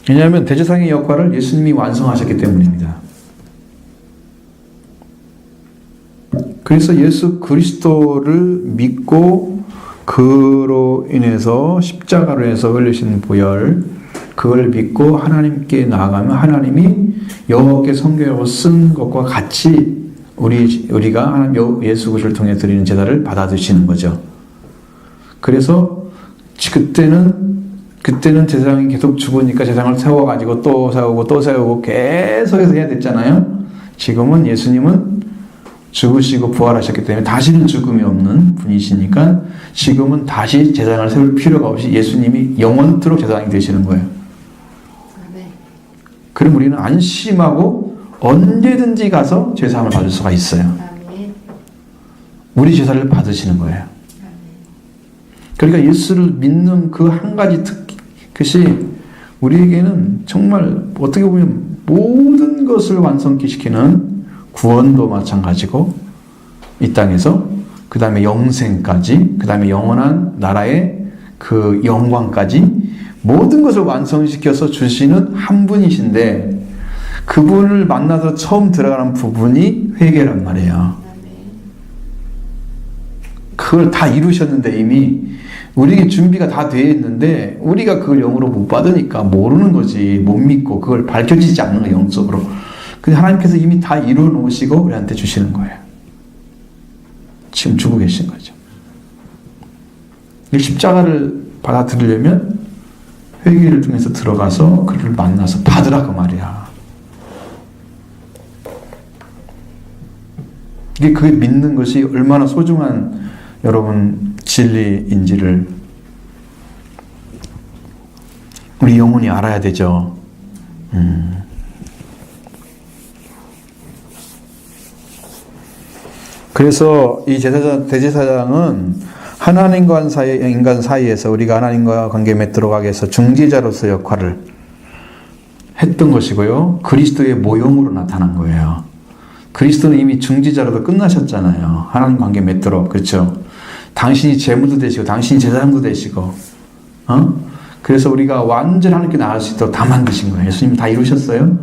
왜냐하면 대제사장의 역할을 예수님이 완성하셨기 때문입니다. 그래서 예수 그리스도를 믿고 그로 인해서 십자가로 해서 흘리신 보혈, 그걸 믿고 하나님께 나아가면 하나님이 여호와께 성결하고 쓴 것과 같이 우리가 하나님 예수 그리스도를 통해 드리는 제사를 받아들이시는 거죠. 그래서 그때는 제사장이 계속 죽으니까 제사장을 세워가지고 또 세우고 또 세우고 계속해서 해야 됐잖아요. 지금은 예수님은 죽으시고 부활하셨기 때문에 다시는 죽음이 없는 분이시니까 지금은 다시 제사장을 세울 필요가 없이 예수님이 영원토록 제사장이 되시는 거예요. 그럼 우리는 안심하고 언제든지 가서 제사함을 받을 수가 있어요. 우리 제사를 받으시는 거예요. 그러니까 예수를 믿는 그 한 가지 것이 우리에게는 정말 어떻게 보면 모든 것을 완성케 시키는 구원도 마찬가지고 이 땅에서 그 다음에 영생까지 그 다음에 영원한 나라의 그 영광까지 모든 것을 완성시켜서 주시는 한 분이신데 그분을 만나서 처음 들어가는 부분이 회개란 말이에요. 그걸 다 이루셨는데 이미 우리에게 준비가 다 되어 있는데 우리가 그걸 영으로 못 받으니까 모르는 거지. 못 믿고 그걸 밝혀지지 않는 거예요. 영적으로. 근데 하나님께서 이미 다 이루어 놓으시고 우리한테 주시는 거예요. 지금 주고 계신 거죠. 이 십자가를 받아들이려면 회개를 통해서 들어가서 그를 만나서 받으라 그 말이야. 이게 그게 믿는 것이 얼마나 소중한 여러분 진리인지를 우리 영혼이 알아야 되죠. 그래서 이 대제사장은 하나님과 인간 사이에서 우리가 하나님과 관계 맺도록 하기 위해서 중재자로서 역할을 했던 것이고요. 그리스도의 모형으로 나타난 거예요. 그리스도는 이미 중재자로도 끝나셨잖아요. 하나님 관계 맺도록. 그렇죠? 당신이 제물도 되시고 당신이 제사장도 되시고 그래서 우리가 완전히 하나님께 나갈 수 있도록 다 만드신 거예요. 예수님이 다 이루셨어요.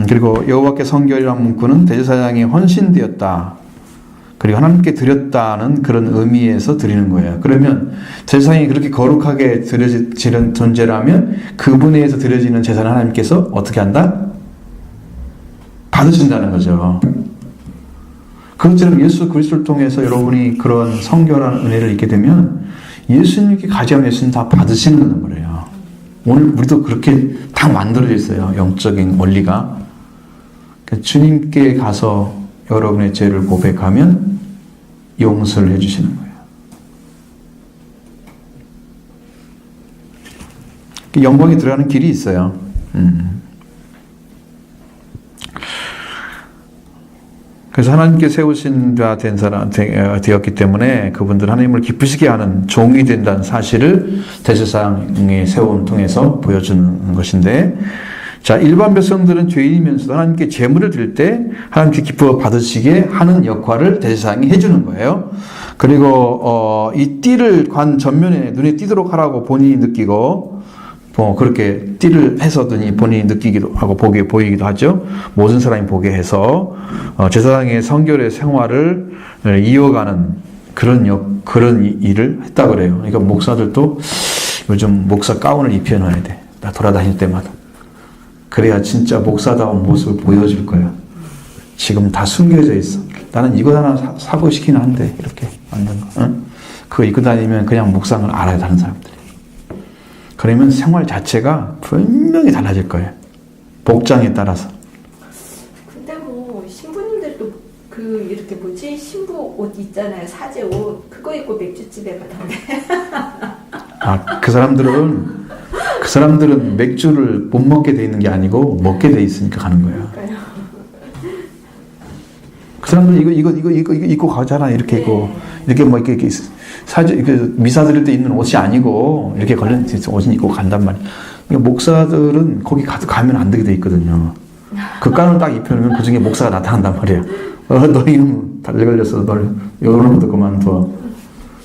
그리고 여호와께 성결이라는 문구는 대제사장이 헌신되었다. 그리고 하나님께 드렸다는 그런 의미에서 드리는 거예요. 그러면 제사장이 그렇게 거룩하게 드려지는 존재라면 그분에 의해서 드려지는 제사는 하나님께서 어떻게 한다? 받으신다는 거죠. 그것처럼 예수 그리스도를 통해서 여러분이 그런 성결한 은혜를 입게 되면 예수님께 가져온 예수님 다 받으시는 거예요. 오늘 우리도 그렇게 다 만들어져 있어요. 영적인 원리가. 주님께 가서 여러분의 죄를 고백하면 용서를 해주시는 거예요. 영광에 들어가는 길이 있어요. 그래서 하나님께 세우신 자 된 사람 되었기 때문에 그분들 하나님을 기쁘시게 하는 종이 된다는 사실을 대제사장의 세움을 통해서 보여주는 것인데, 자, 일반 백성들은 죄인이면서도 하나님께 제물을 드릴 때 하나님께 기뻐 받으시게 하는 역할을 대제사장이 해주는 거예요. 그리고 이 띠를 관 전면에 눈에 띄도록 하라고 본인이 느끼고, 그렇게 띠를 해서더니 본인이 느끼기도 하고 보이기도 하죠. 모든 사람이 보게 해서 제사장의 성결의 생활을 이어가는 그런 일을 했다 그래요. 그러니까 목사들도 요즘 목사 가운을 입혀놔야 돼. 나 돌아다닐 때마다. 그래야 진짜 목사다운 모습을 보여줄 거야. 지금 다 숨겨져 있어. 나는 이거 하나 사고 싶긴 한데 이렇게 만든 거. 응? 그거 입고 다니면 그냥 목상을 알아요, 다른 사람들이. 그러면 생활 자체가 분명히 달라질 거예요. 복장에 따라서. 근데 뭐 신부님들도 이렇게 신부 옷 있잖아요, 사제 옷. 그거 입고 맥주집에 가던데. 그 사람들은 맥주를 못 먹게 돼 있는 게 아니고 먹게 돼 있으니까 가는 거예요. 그러니까요. 그 사람들 이거 입고 가잖아. 이렇게 입고 이렇게 뭐 이렇게 미사 드릴 때 입는 옷이 아니고 이렇게 걸린 옷을 입고 간단 말이야. 그러니까 목사들은 거기 가면 안 되게 돼 있거든요. 그 깐을 딱 입혀놓으면 그 중에 목사가 나타난단 말이야. 너 이름 달래 걸렸어. 널 여러분도 그만둬.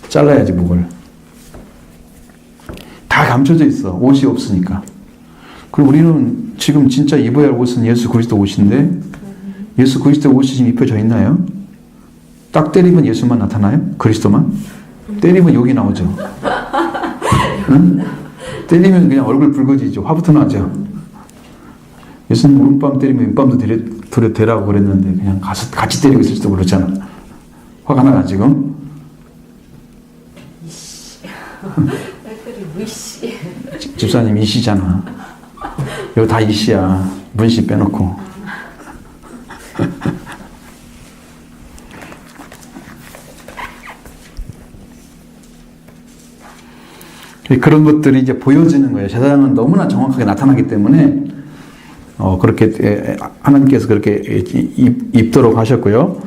잘라야지 목을. 다 감춰져 있어. 옷이 없으니까. 그리고 우리는 지금 진짜 입어야 할 옷은 예수 그리스도 옷인데, 예수 그리스도 옷이 지금 입혀져 있나요? 딱 때리면 예수만 나타나요? 그리스도만? 때리면 욕이 나오죠. 응? 때리면 그냥 얼굴 붉어지죠. 화부터 나죠. 예수님 오른밤 때리면 왼밤도 되라고 그랬는데 그냥 같이 때리고 있을지도 모르잖아. 화가 나가지고. 집사님 이씨잖아. 여기 다 이씨야. 문씨 빼놓고. 그런 것들이 이제 보여지는 거예요. 제사장은 너무나 정확하게 나타나기 때문에 그렇게 하나님께서 그렇게 입도록 하셨고요.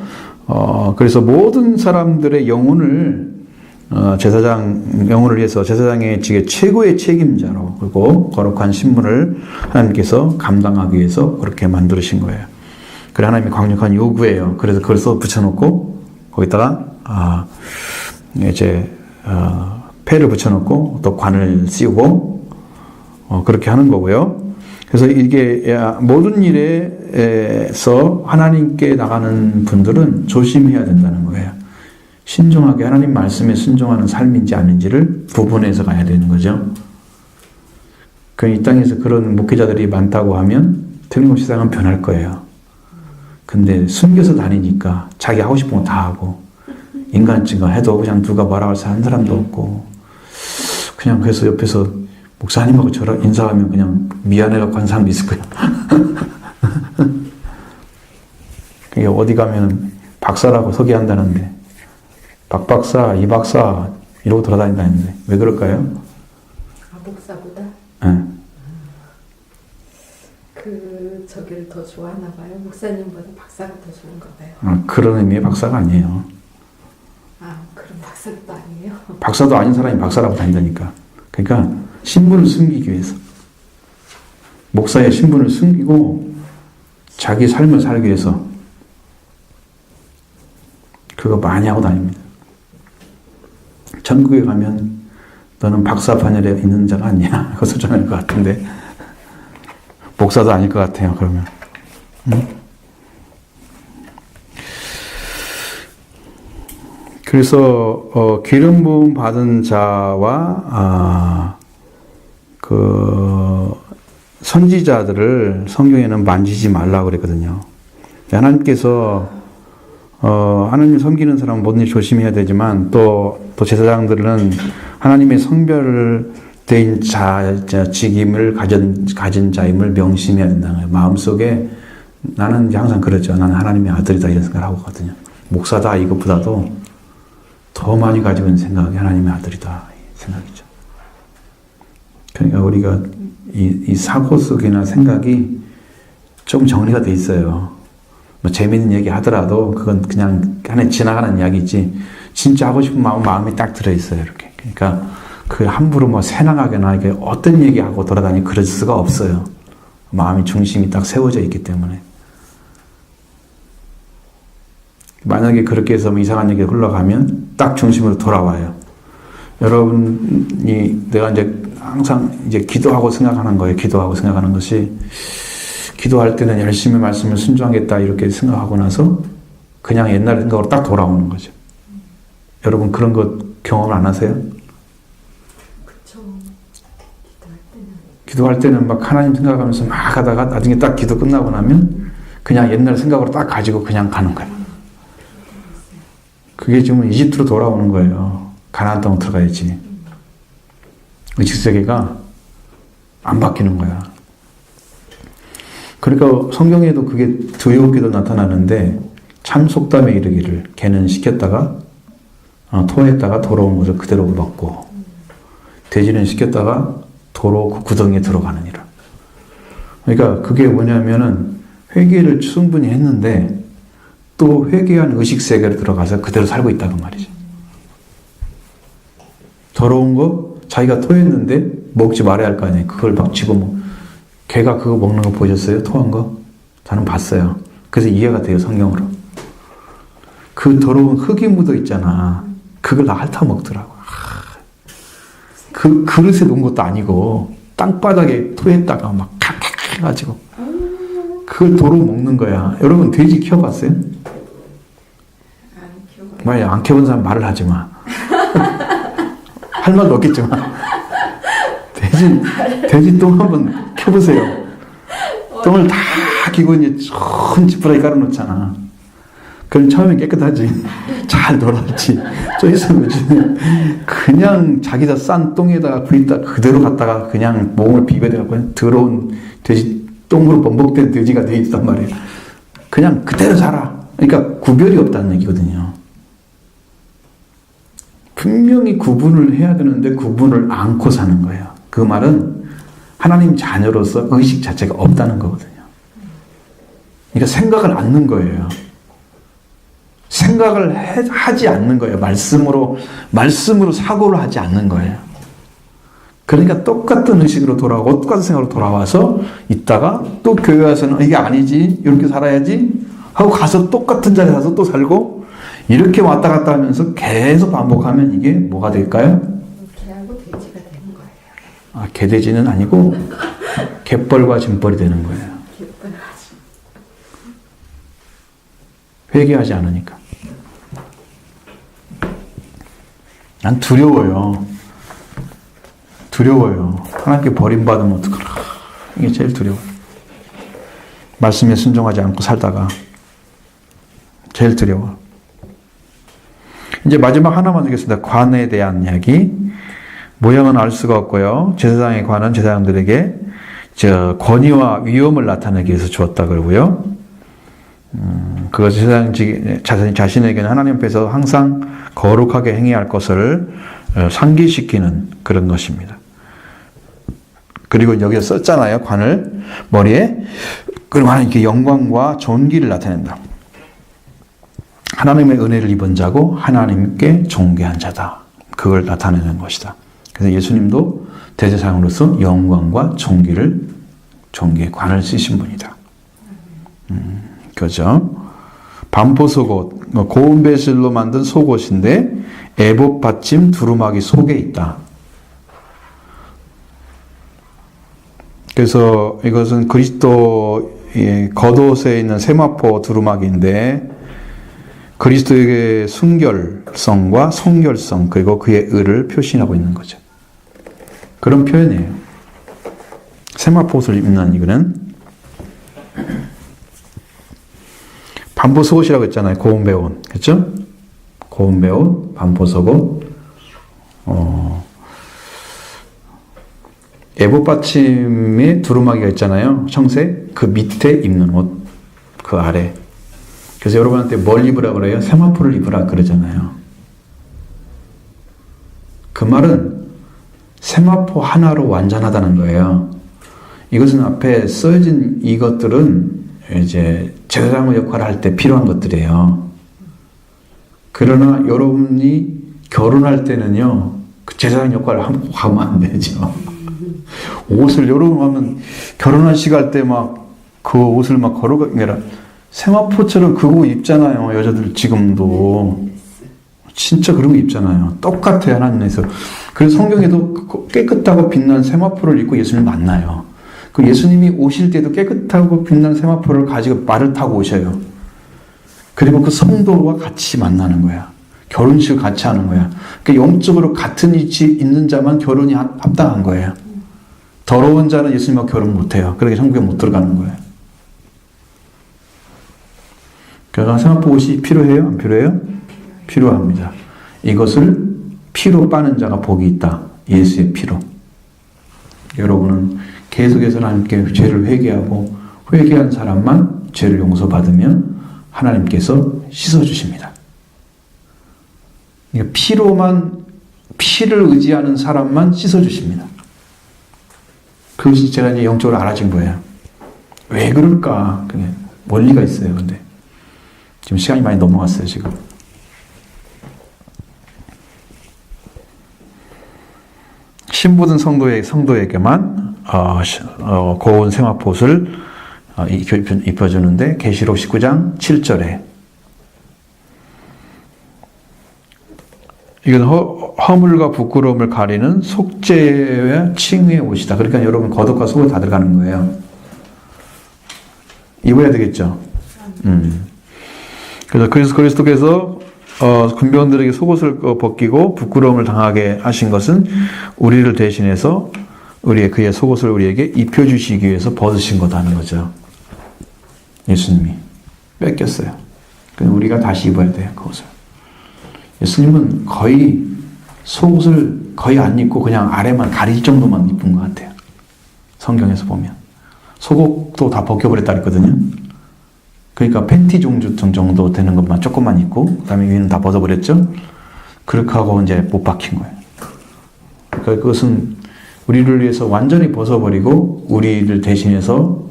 그래서 모든 사람들의 영혼을 제사장 영혼을 위해서 제사장의 최고의 책임자로, 그리고 거룩한 신분을 하나님께서 감당하기 위해서 그렇게 만드신 거예요. 그래 하나님의 강력한 요구예요. 그래서 그걸 써 붙여놓고 거기다가 패를 붙여놓고 또 관을 씌우고 그렇게 하는 거고요. 그래서 이게 모든 일에서 하나님께 나가는 분들은 조심해야 된다는 거예요. 신중하게 하나님 말씀에 순종하는 삶인지 아닌지를 구분해서 가야 되는 거죠. 이 땅에서 그런 목회자들이 많다고 하면 틀림없이 세상은 변할 거예요. 근데 숨겨서 다니니까 자기 하고 싶은 거 다 하고, 인간증거 해도 그냥 누가 뭐라고 해서 하는 사람도 없고, 그냥 그래서 옆에서 목사님하고 저랑 인사하면 그냥 미안해갖고 한 사람도 있을 거예요. 그게 어디 가면 박사라고 소개한다는데, 박 박사, 이 박사 이러고 돌아다닌다는데 왜 그럴까요? 목사보다? 네. 저기를 더 좋아하나 봐요. 목사님보다 박사가 더 좋은가 봐요. 그런 의미의 박사가 아니에요. 그럼 박사도 아니에요? 박사도 아닌 사람이 박사라고 다닌다니까. 그러니까 신분을 숨기기 위해서, 목사의 신분을 숨기고 자기 삶을 살기 위해서 그거 많이 하고 다닙니다. 천국에 가면 너는 박사 반열에 있는 자가 아니야. 그거 소전할 것 같은데, 목사도 아닐 것 같아요. 그러면. 그래서 기름 부음 받은 자와 선지자들을 성경에는 만지지 말라고 그랬거든요. 하나님께서 하나님 섬기는 사람은 모든 일 조심해야 되지만 또 제사장들은 하나님의 성별된 직임을 가진 자임을 명심해야 된다는 거예요. 마음속에 나는 항상 그랬죠. 나는 하나님의 아들이다 이런 생각을 하고 있거든요. 목사다 이것보다도 더 많이 가지고 있는 생각이 하나님의 아들이다 이 생각이죠. 그러니까 우리가 이 사고 속이나 생각이 좀 정리가 돼 있어요. 뭐 재밌는 얘기 하더라도 그건 그냥 하나 지나가는 이야기지 진짜 하고 싶은 마음이 딱 들어있어요. 이렇게. 그러니까 그 함부로 뭐 새나가거나 이게 어떤 얘기하고 돌아다니고 그럴 수가 없어요. 마음이 중심이 딱 세워져 있기 때문에. 만약에 그렇게 해서 뭐 이상한 얘기가 흘러가면 딱 중심으로 돌아와요. 여러분이 내가 이제 항상 이제 기도하고 생각하는 거예요. 기도하고 생각하는 것이 기도할 때는 열심히 말씀을 순종하겠다 이렇게 생각하고 나서 그냥 옛날 생각으로 딱 돌아오는 거죠. 여러분 그런 거 경험 안 하세요? 그쵸. 기도할 때는 막 하나님 생각하면서 막 하다가 나중에 딱 기도 끝나고 나면 그냥 옛날 생각으로 딱 가지고 그냥 가는 거예요. 그게 지금 이집트로 돌아오는 거예요. 가나안 땅 들어가야지. 의식세계가 안 바뀌는 거야. 그러니까 성경에도 그게 두렵게도 나타나는데 참 속담에 이르기를 개는 시켰다가 토했다가 돌아온 것을 그대로 먹고 돼지는 시켰다가 도로 그 구덩이에 들어가느니라. 그러니까 그게 뭐냐면은 회개를 충분히 했는데 또 회개한 의식세계로 들어가서 그대로 살고 있다고 말이죠. 더러운 거 자기가 토했는데 먹지 말아야 할 거 아니에요. 그걸 막 집어먹. 개가 그거 먹는 거 보셨어요? 토한 거? 저는 봤어요. 그래서 이해가 돼요, 성경으로. 그 더러운 흙이 묻어 있잖아. 그걸 다 핥아 먹더라고. 그 그릇에 놓은 것도 아니고 땅바닥에 토했다가 막 칵칵 해가지고 그걸 도로 먹는 거야. 여러분 돼지 키워봤어요? 만약 안 키워본 사람 말을 하지 마. 할 말도 없겠지만 돼지 똥 한번 켜보세요. 똥을 다 기고 이제 큰 지푸라기 깔아놓잖아. 그럼 처음엔 깨끗하지. 잘 놀았지. 저 있으면 그냥 자기가 싼 똥에다가 부있다 그대로 갖다가 그냥 몸을 비벼대갖고 더러운 돼지 똥으로 범벅된 돼지가 돼 있단 말이에요. 그냥 그대로 살아. 그러니까 구별이 없다는 얘기거든요. 분명히 구분을 해야 되는데 구분을 않고 사는 거예요. 그 말은 하나님 자녀로서 의식 자체가 없다는 거거든요. 그러니까 생각을 않는 거예요. 생각을 하지 않는 거예요. 말씀으로 사고를 하지 않는 거예요. 그러니까 똑같은 의식으로 돌아오고 똑같은 생각으로 돌아와서 있다가 또 교회 와서는 이게 아니지 이렇게 살아야지 하고 가서 똑같은 자리에 가서 또 살고 이렇게 왔다 갔다 하면서 계속 반복하면 이게 뭐가 될까요? 개하고 돼지가 되는 거예요. 아, 개돼지는 아니고 갯벌과 짐벌이 되는 거예요. 회개하지 않으니까. 난 두려워요. 하나님께 버림받으면 어떡하나. 이게 제일 두려워요. 말씀에 순종하지 않고 살다가 제일 두려워. 이제 마지막 하나만 드리겠습니다. 관에 대한 이야기. 모양은 알 수가 없고요. 제사장의 관은 제사장들에게 권위와 위엄을 나타내기 위해서 주었다 그러고요. 그것을 제사장 자신에게는 하나님 앞에서 항상 거룩하게 행해야 할 것을 상기시키는 그런 것입니다. 그리고 여기에 썼잖아요. 관을 머리에. 그럼 하나님께 영광과 존귀를 나타낸다. 하나님의 은혜를 입은 자고 하나님께 존귀한 자다. 그걸 나타내는 것이다. 그래서 예수님도 대제사장으로서 영광과 존귀의 관을 쓰신 분이다. 그죠? 반포 속옷, 고운 배실로 만든 속옷인데 에봇 받침 두루마기 속에 있다. 그래서 이것은 그리스도의 겉옷에 있는 세마포 두루마기인데 그리스도의 순결성과 성결성 그리고 그의 의를 표시하고 있는 거죠. 그런 표현이에요. 세마포 옷을 입는 이거는 반포 속옷이라고 했잖아요. 고운 배옷. 그렇죠? 고운 배옷, 반포 속옷. 에봇 받침에 두루마기가 있잖아요. 청색. 그 밑에 입는 옷. 그 아래. 그래서 여러분한테 뭘 입으라 그래요? 세마포를 입으라 그러잖아요. 그 말은 세마포 하나로 완전하다는 거예요. 이것은 앞에 써진 이것들은 이제 제사장의 역할을 할 때 필요한 것들이에요. 그러나 여러분이 결혼할 때는요, 그 제사장 역할을 하면 안 되죠. 옷을 여러분 하면 결혼식 할 때 막 그 옷을 막 걸어가는 게 아니라 세마포처럼 그거 입잖아요. 여자들 지금도. 진짜 그런 거 입잖아요. 똑같아요. 하나님에서. 그래서 성경에도 깨끗하고 빛난 세마포를 입고 예수님 만나요. 그 예수님이 오실 때도 깨끗하고 빛난 세마포를 가지고 말을 타고 오셔요. 그리고 그 성도와 같이 만나는 거야. 결혼식을 같이 하는 거야. 그러니까 영적으로 같은 위치 있는 자만 결혼이 합당한 거예요. 더러운 자는 예수님과 결혼 못해요. 그러니까 천국에 못 들어가는 거예요. 그러나 세마포 옷이 필요해요? 안 필요해요? 필요합니다. 이것을 피로 빠는 자가 복이 있다. 예수의 피로. 여러분은 계속해서 하나님께 죄를 회개하고 회개한 사람만 죄를 용서받으면 하나님께서 씻어주십니다. 피를 의지하는 사람만 씻어주십니다. 그것이 제가 이제 영적으로 알아진 거예요. 왜 그럴까? 그게 원리가 있어요. 근데 지금 시간이 많이 넘어갔어요. 지금. 신부든 성도에게만 고운 세마포옷을 입혀주는데 계시록 19장 7절에 이건 허물과 부끄러움을 가리는 속죄와 칭의의 옷이다. 그러니까 여러분 겉옷과 속옷 다 들어가는 거예요. 입어야 되겠죠. 그래서 그리스도께서 군병들에게 속옷을 벗기고 부끄러움을 당하게 하신 것은 우리를 대신해서 그의 속옷을 우리에게 입혀주시기 위해서 벗으신 거다는 거죠. 예수님이 뺏겼어요. 그래서 우리가 다시 입어야 돼요. 그 옷을. 예수님은 거의 속옷을 거의 안 입고 그냥 아래만 가릴 정도만 입은 것 같아요. 성경에서 보면. 속옷도 다 벗겨버렸다 그랬거든요. 그러니까 팬티 정도 되는 것만 조금만 입고 그 다음에 위는 다 벗어버렸죠. 그렇게 하고 이제 못 박힌 거예요. 그러니까 그것은 우리를 위해서 완전히 벗어버리고 우리를 대신해서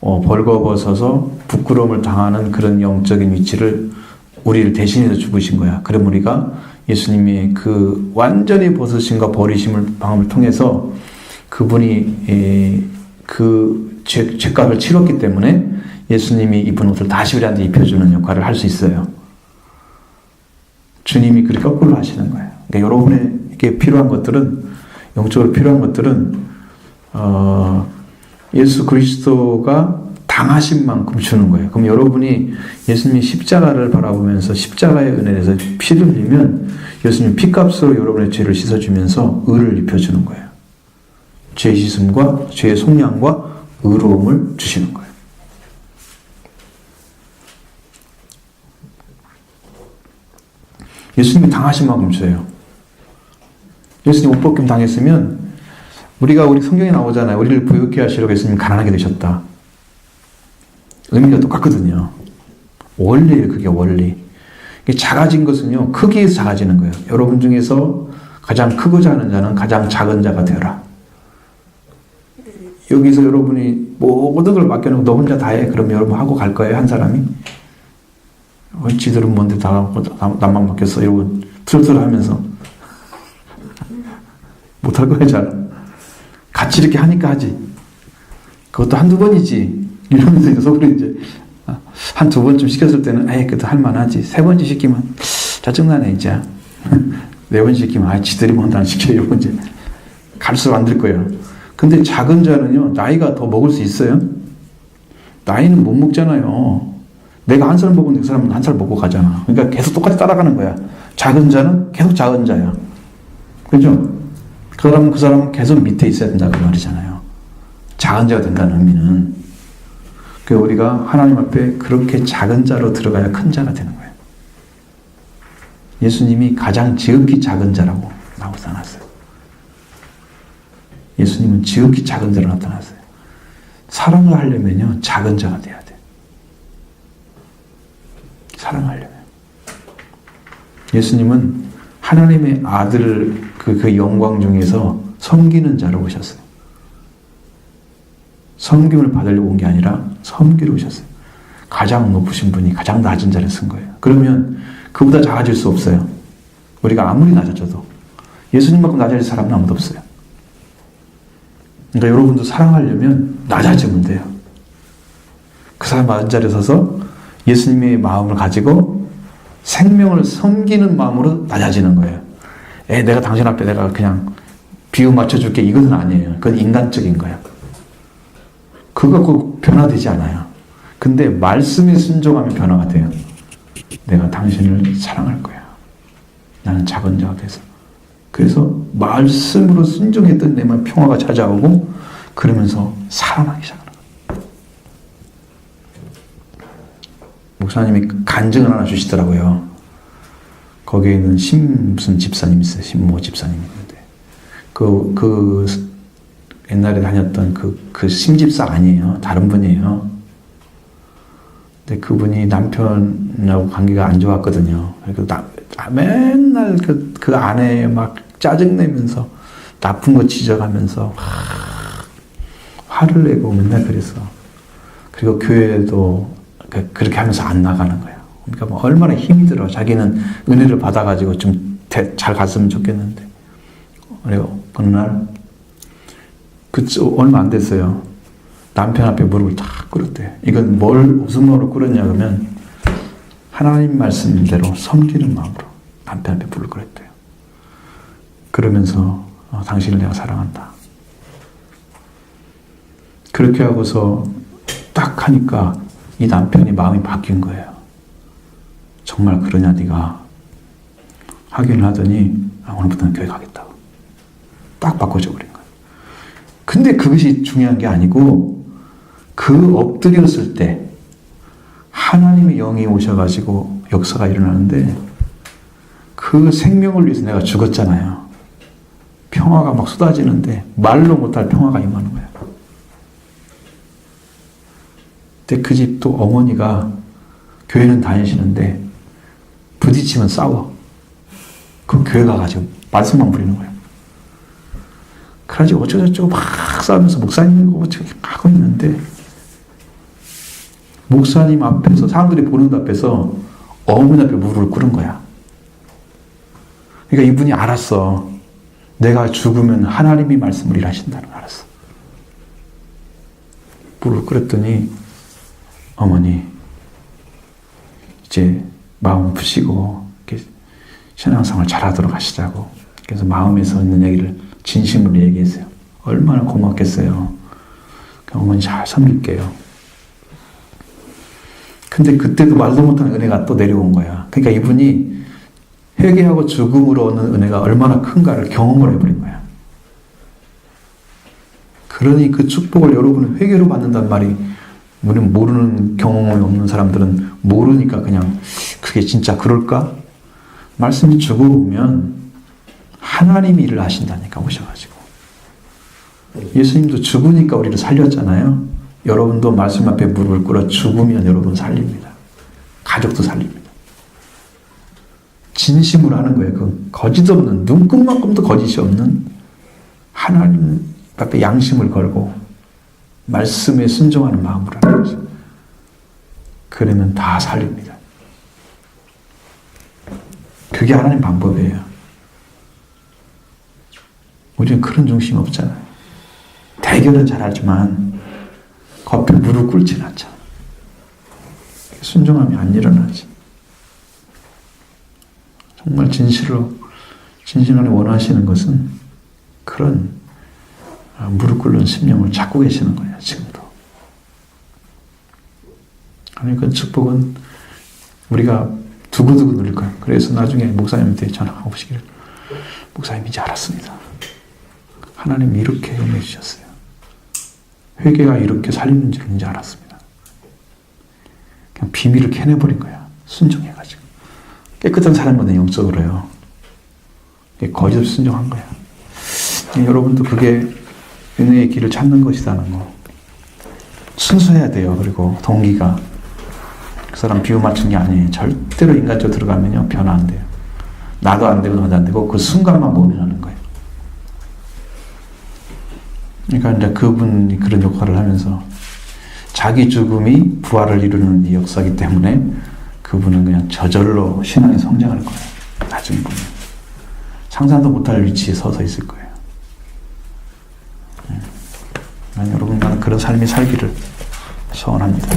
벌거벗어서 부끄러움을 당하는 그런 영적인 위치를 우리를 대신해서 죽으신 거야. 그럼 우리가 예수님이 그 완전히 벗으심과 버리심을 방법을 통해서 그분이 그 죄값을 치렀기 때문에 예수님이 입은 옷을 다시 우리한테 입혀주는 역할을 할 수 있어요. 주님이 그렇게 거꾸로 하시는 거예요. 그러니까 여러분에게 필요한 것들은, 영적으로 필요한 것들은 예수 그리스도가 당하신 만큼 주는 거예요. 그럼 여러분이 예수님이 십자가를 바라보면서 십자가의 은혜에서 피를 흘리면 예수님 피값으로 여러분의 죄를 씻어주면서 의를 입혀주는 거예요. 죄 씻음과 죄의 속량과 의로움을 주시는 거예요. 예수님이 당하신 만큼 줘요. 예수님 옷 벗김 당했으면 우리 성경에 나오잖아요. 우리를 부유케 하시려고 예수님 가난하게 되셨다. 의미가 똑같거든요. 원리예요. 그게 원리. 작아진 것은요. 크기에서 작아지는 거예요. 여러분 중에서 가장 크고자 하는 자는 가장 작은 자가 되어라. 여기서 여러분이 모든 걸 맡겨놓고 너 혼자 다 해. 그럼 여러분 하고 갈 거예요. 한 사람이. 지들은 뭔데 다 나만 맡겼어. 이러고 틀틀 하면서 못할 거야 잘. 같이 이렇게 하니까 하지. 그것도 한두 번이지. 이러면서 이제 속으로 이제 한 두 번쯤 시켰을 때는 에이 그래도 할만하지. 세 번째 시키면 짜증나네 이제. 네 번 시키면 지들이 뭔데 안 시켜. 이러고 이제 갈수록 안 될 거예요. 근데 작은 자는요 나이가 더 먹을 수 있어요? 나이는 못 먹잖아요. 내가 한 살 먹으면 그 사람은 한 살 먹고 가잖아. 그러니까 계속 똑같이 따라가는 거야. 작은 자는 계속 작은 자야. 그죠? 그 사람은 계속 밑에 있어야 된다 그 말이잖아요. 작은 자가 된다는 의미는. 그러니까 우리가 하나님 앞에 그렇게 작은 자로 들어가야 큰 자가 되는 거예요. 예수님이 가장 지극히 작은 자라고 나타났어요. 예수님은 지극히 작은 자로 나타났어요. 사랑을 하려면요 작은 자가 돼야 돼. 사랑하려면. 예수님은 하나님의 아들 그 영광 중에서 섬기는 자로 오셨어요. 섬김을 받으려고 온 게 아니라 섬기러 오셨어요. 가장 높으신 분이 가장 낮은 자리에 쓴 거예요. 그러면 그보다 작아질 수 없어요. 우리가 아무리 낮아져도 예수님만큼 낮아질 사람은 아무도 없어요. 그러니까 여러분도 사랑하려면 낮아지면 돼요. 그 사람 낮은 자리에 서서 예수님의 마음을 가지고 생명을 섬기는 마음으로 낮아지는 거예요. 내가 당신 앞에 내가 그냥 비유 맞춰줄게 이것은 아니에요. 그건 인간적인 거예요. 그거 갖고 변화되지 않아요. 근데 말씀에 순종하면 변화가 돼요. 내가 당신을 사랑할 거야. 나는 작은 자가 돼서. 그래서 말씀으로 순종했던 내만 평화가 찾아오고 그러면서 살아나기 시작하는 거예요. 목사님이 간증을 하나 주시더라고요. 거기에 있는 무슨 집사님 있어요. 신모 집사님 있는데 그 옛날에 다녔던 그 심집사 아니에요. 다른 분이에요. 근데 그분이 남편하고 관계가 안 좋았거든요. 그래서 맨날 그 아내에 막 짜증내면서 나쁜 거 지적하면서 화를 내고 맨날 그래서 그리고 교회도 그렇게 하면서 안 나가는 거예요. 그러니까 뭐 얼마나 힘이 들어. 자기는 은혜를 받아가지고 좀 잘 갔으면 좋겠는데. 그리고 어느 날 얼마 안 됐어요. 남편 앞에 무릎을 탁 꿇었대요. 이건 무슨 마음으로 꿇었냐 그러면 하나님 말씀대로 섬기는 마음으로 남편 앞에 무릎을 꿇었대요. 그러면서 당신을 내가 사랑한다. 그렇게 하고서 딱 하니까 이 남편이 마음이 바뀐 거예요. 정말 그러냐 네가 확인을 하더니 오늘부터는 교회 가겠다고 딱 바꿔줘 버린 거예요. 근데 그것이 중요한 게 아니고 그 엎드렸을 때 하나님의 영이 오셔가지고 역사가 일어나는데 그 생명을 위해서 내가 죽었잖아요. 평화가 막 쏟아지는데 말로 못할 평화가 임하는 거예요. 근데 그 집도 어머니가 교회는 다니시는데 부딪히면 싸워. 그 교회 가가지고 말씀만 부리는 거예요. 그래가지고 어쩌고저쩌고 막 싸우면서 목사님이고 어쩌고 하고 있는데 목사님 앞에서 사람들이 보는 앞에서 어머니 앞에 무릎을 꿇은 거야. 그러니까 이분이 알았어. 내가 죽으면 하나님이 말씀을 일하신다는 걸 알았어. 무릎을 꿇었더니 어머니 이제 마음 푸시고 이렇게 신앙생활 잘하도록 하시자고. 그래서 마음에서 있는 얘기를 진심으로 얘기했어요. 얼마나 고맙겠어요. 어머니 잘 섬길게요. 근데 그때도 말도 못하는 은혜가 또 내려온 거야. 그러니까 이분이 회개하고 죽음으로 오는 은혜가 얼마나 큰가를 경험을 해버린 거야. 그러니 그 축복을 여러분은 회개로 받는단 말이 우리는 모르는 경험이 없는 사람들은 모르니까 그냥 그게 진짜 그럴까? 말씀이 죽어보면 하나님이 일을 하신다니까 오셔가지고. 예수님도 죽으니까 우리를 살렸잖아요. 여러분도 말씀 앞에 무릎을 꿇어 죽으면 여러분 살립니다. 가족도 살립니다. 진심으로 하는 거예요. 그 거짓 없는, 눈끝만큼도 거짓이 없는 하나님 앞에 양심을 걸고 말씀에 순종하는 마음으로 하는 거죠. 그러면 다 살립니다. 그게 하나님 방법이에요. 우리는 그런 중심이 없잖아요. 대결은 잘하지만 겉에 무릎 꿇지는 않잖아. 순종하면 안 일어나지. 정말 진실하게 원하시는 것은 그런 무릎 꿇는 심령을 찾고 계시는 거예요. 지금도. 그러니까 축복은 우리가 두고두고 누릴 거예요. 그래서 나중에 목사님한테 전화하고 오시기를 목사님 이제 알았습니다. 하나님이 이렇게 임해 주셨어요. 회개가 이렇게 살리는 줄 이제 알았습니다. 그냥 비밀을 캐내버린 거야. 순종해가지고. 깨끗한 사람보다 영적으로요. 거짓 없이 순종한 거야. 여러분도 그게 은혜의 길을 찾는 것이라는 거. 순수해야 돼요. 그리고 동기가. 그 사람 비유 맞춘 게 아니에요. 절대로 인간적으로 들어가면요. 변화 안 돼요. 나도 안 되고 너도 안 되고 그 순간만 모면하는 거예요. 그러니까 이제 그분이 그런 역할을 하면서 자기 죽음이 부활을 이루는 이 역사이기 때문에 그분은 그냥 저절로 신앙의 성장할 거예요. 나중에 보면. 상상도 못할 위치에 서서 있을 거예요. 여러분, 나는 그런 삶이 살기를 소원합니다.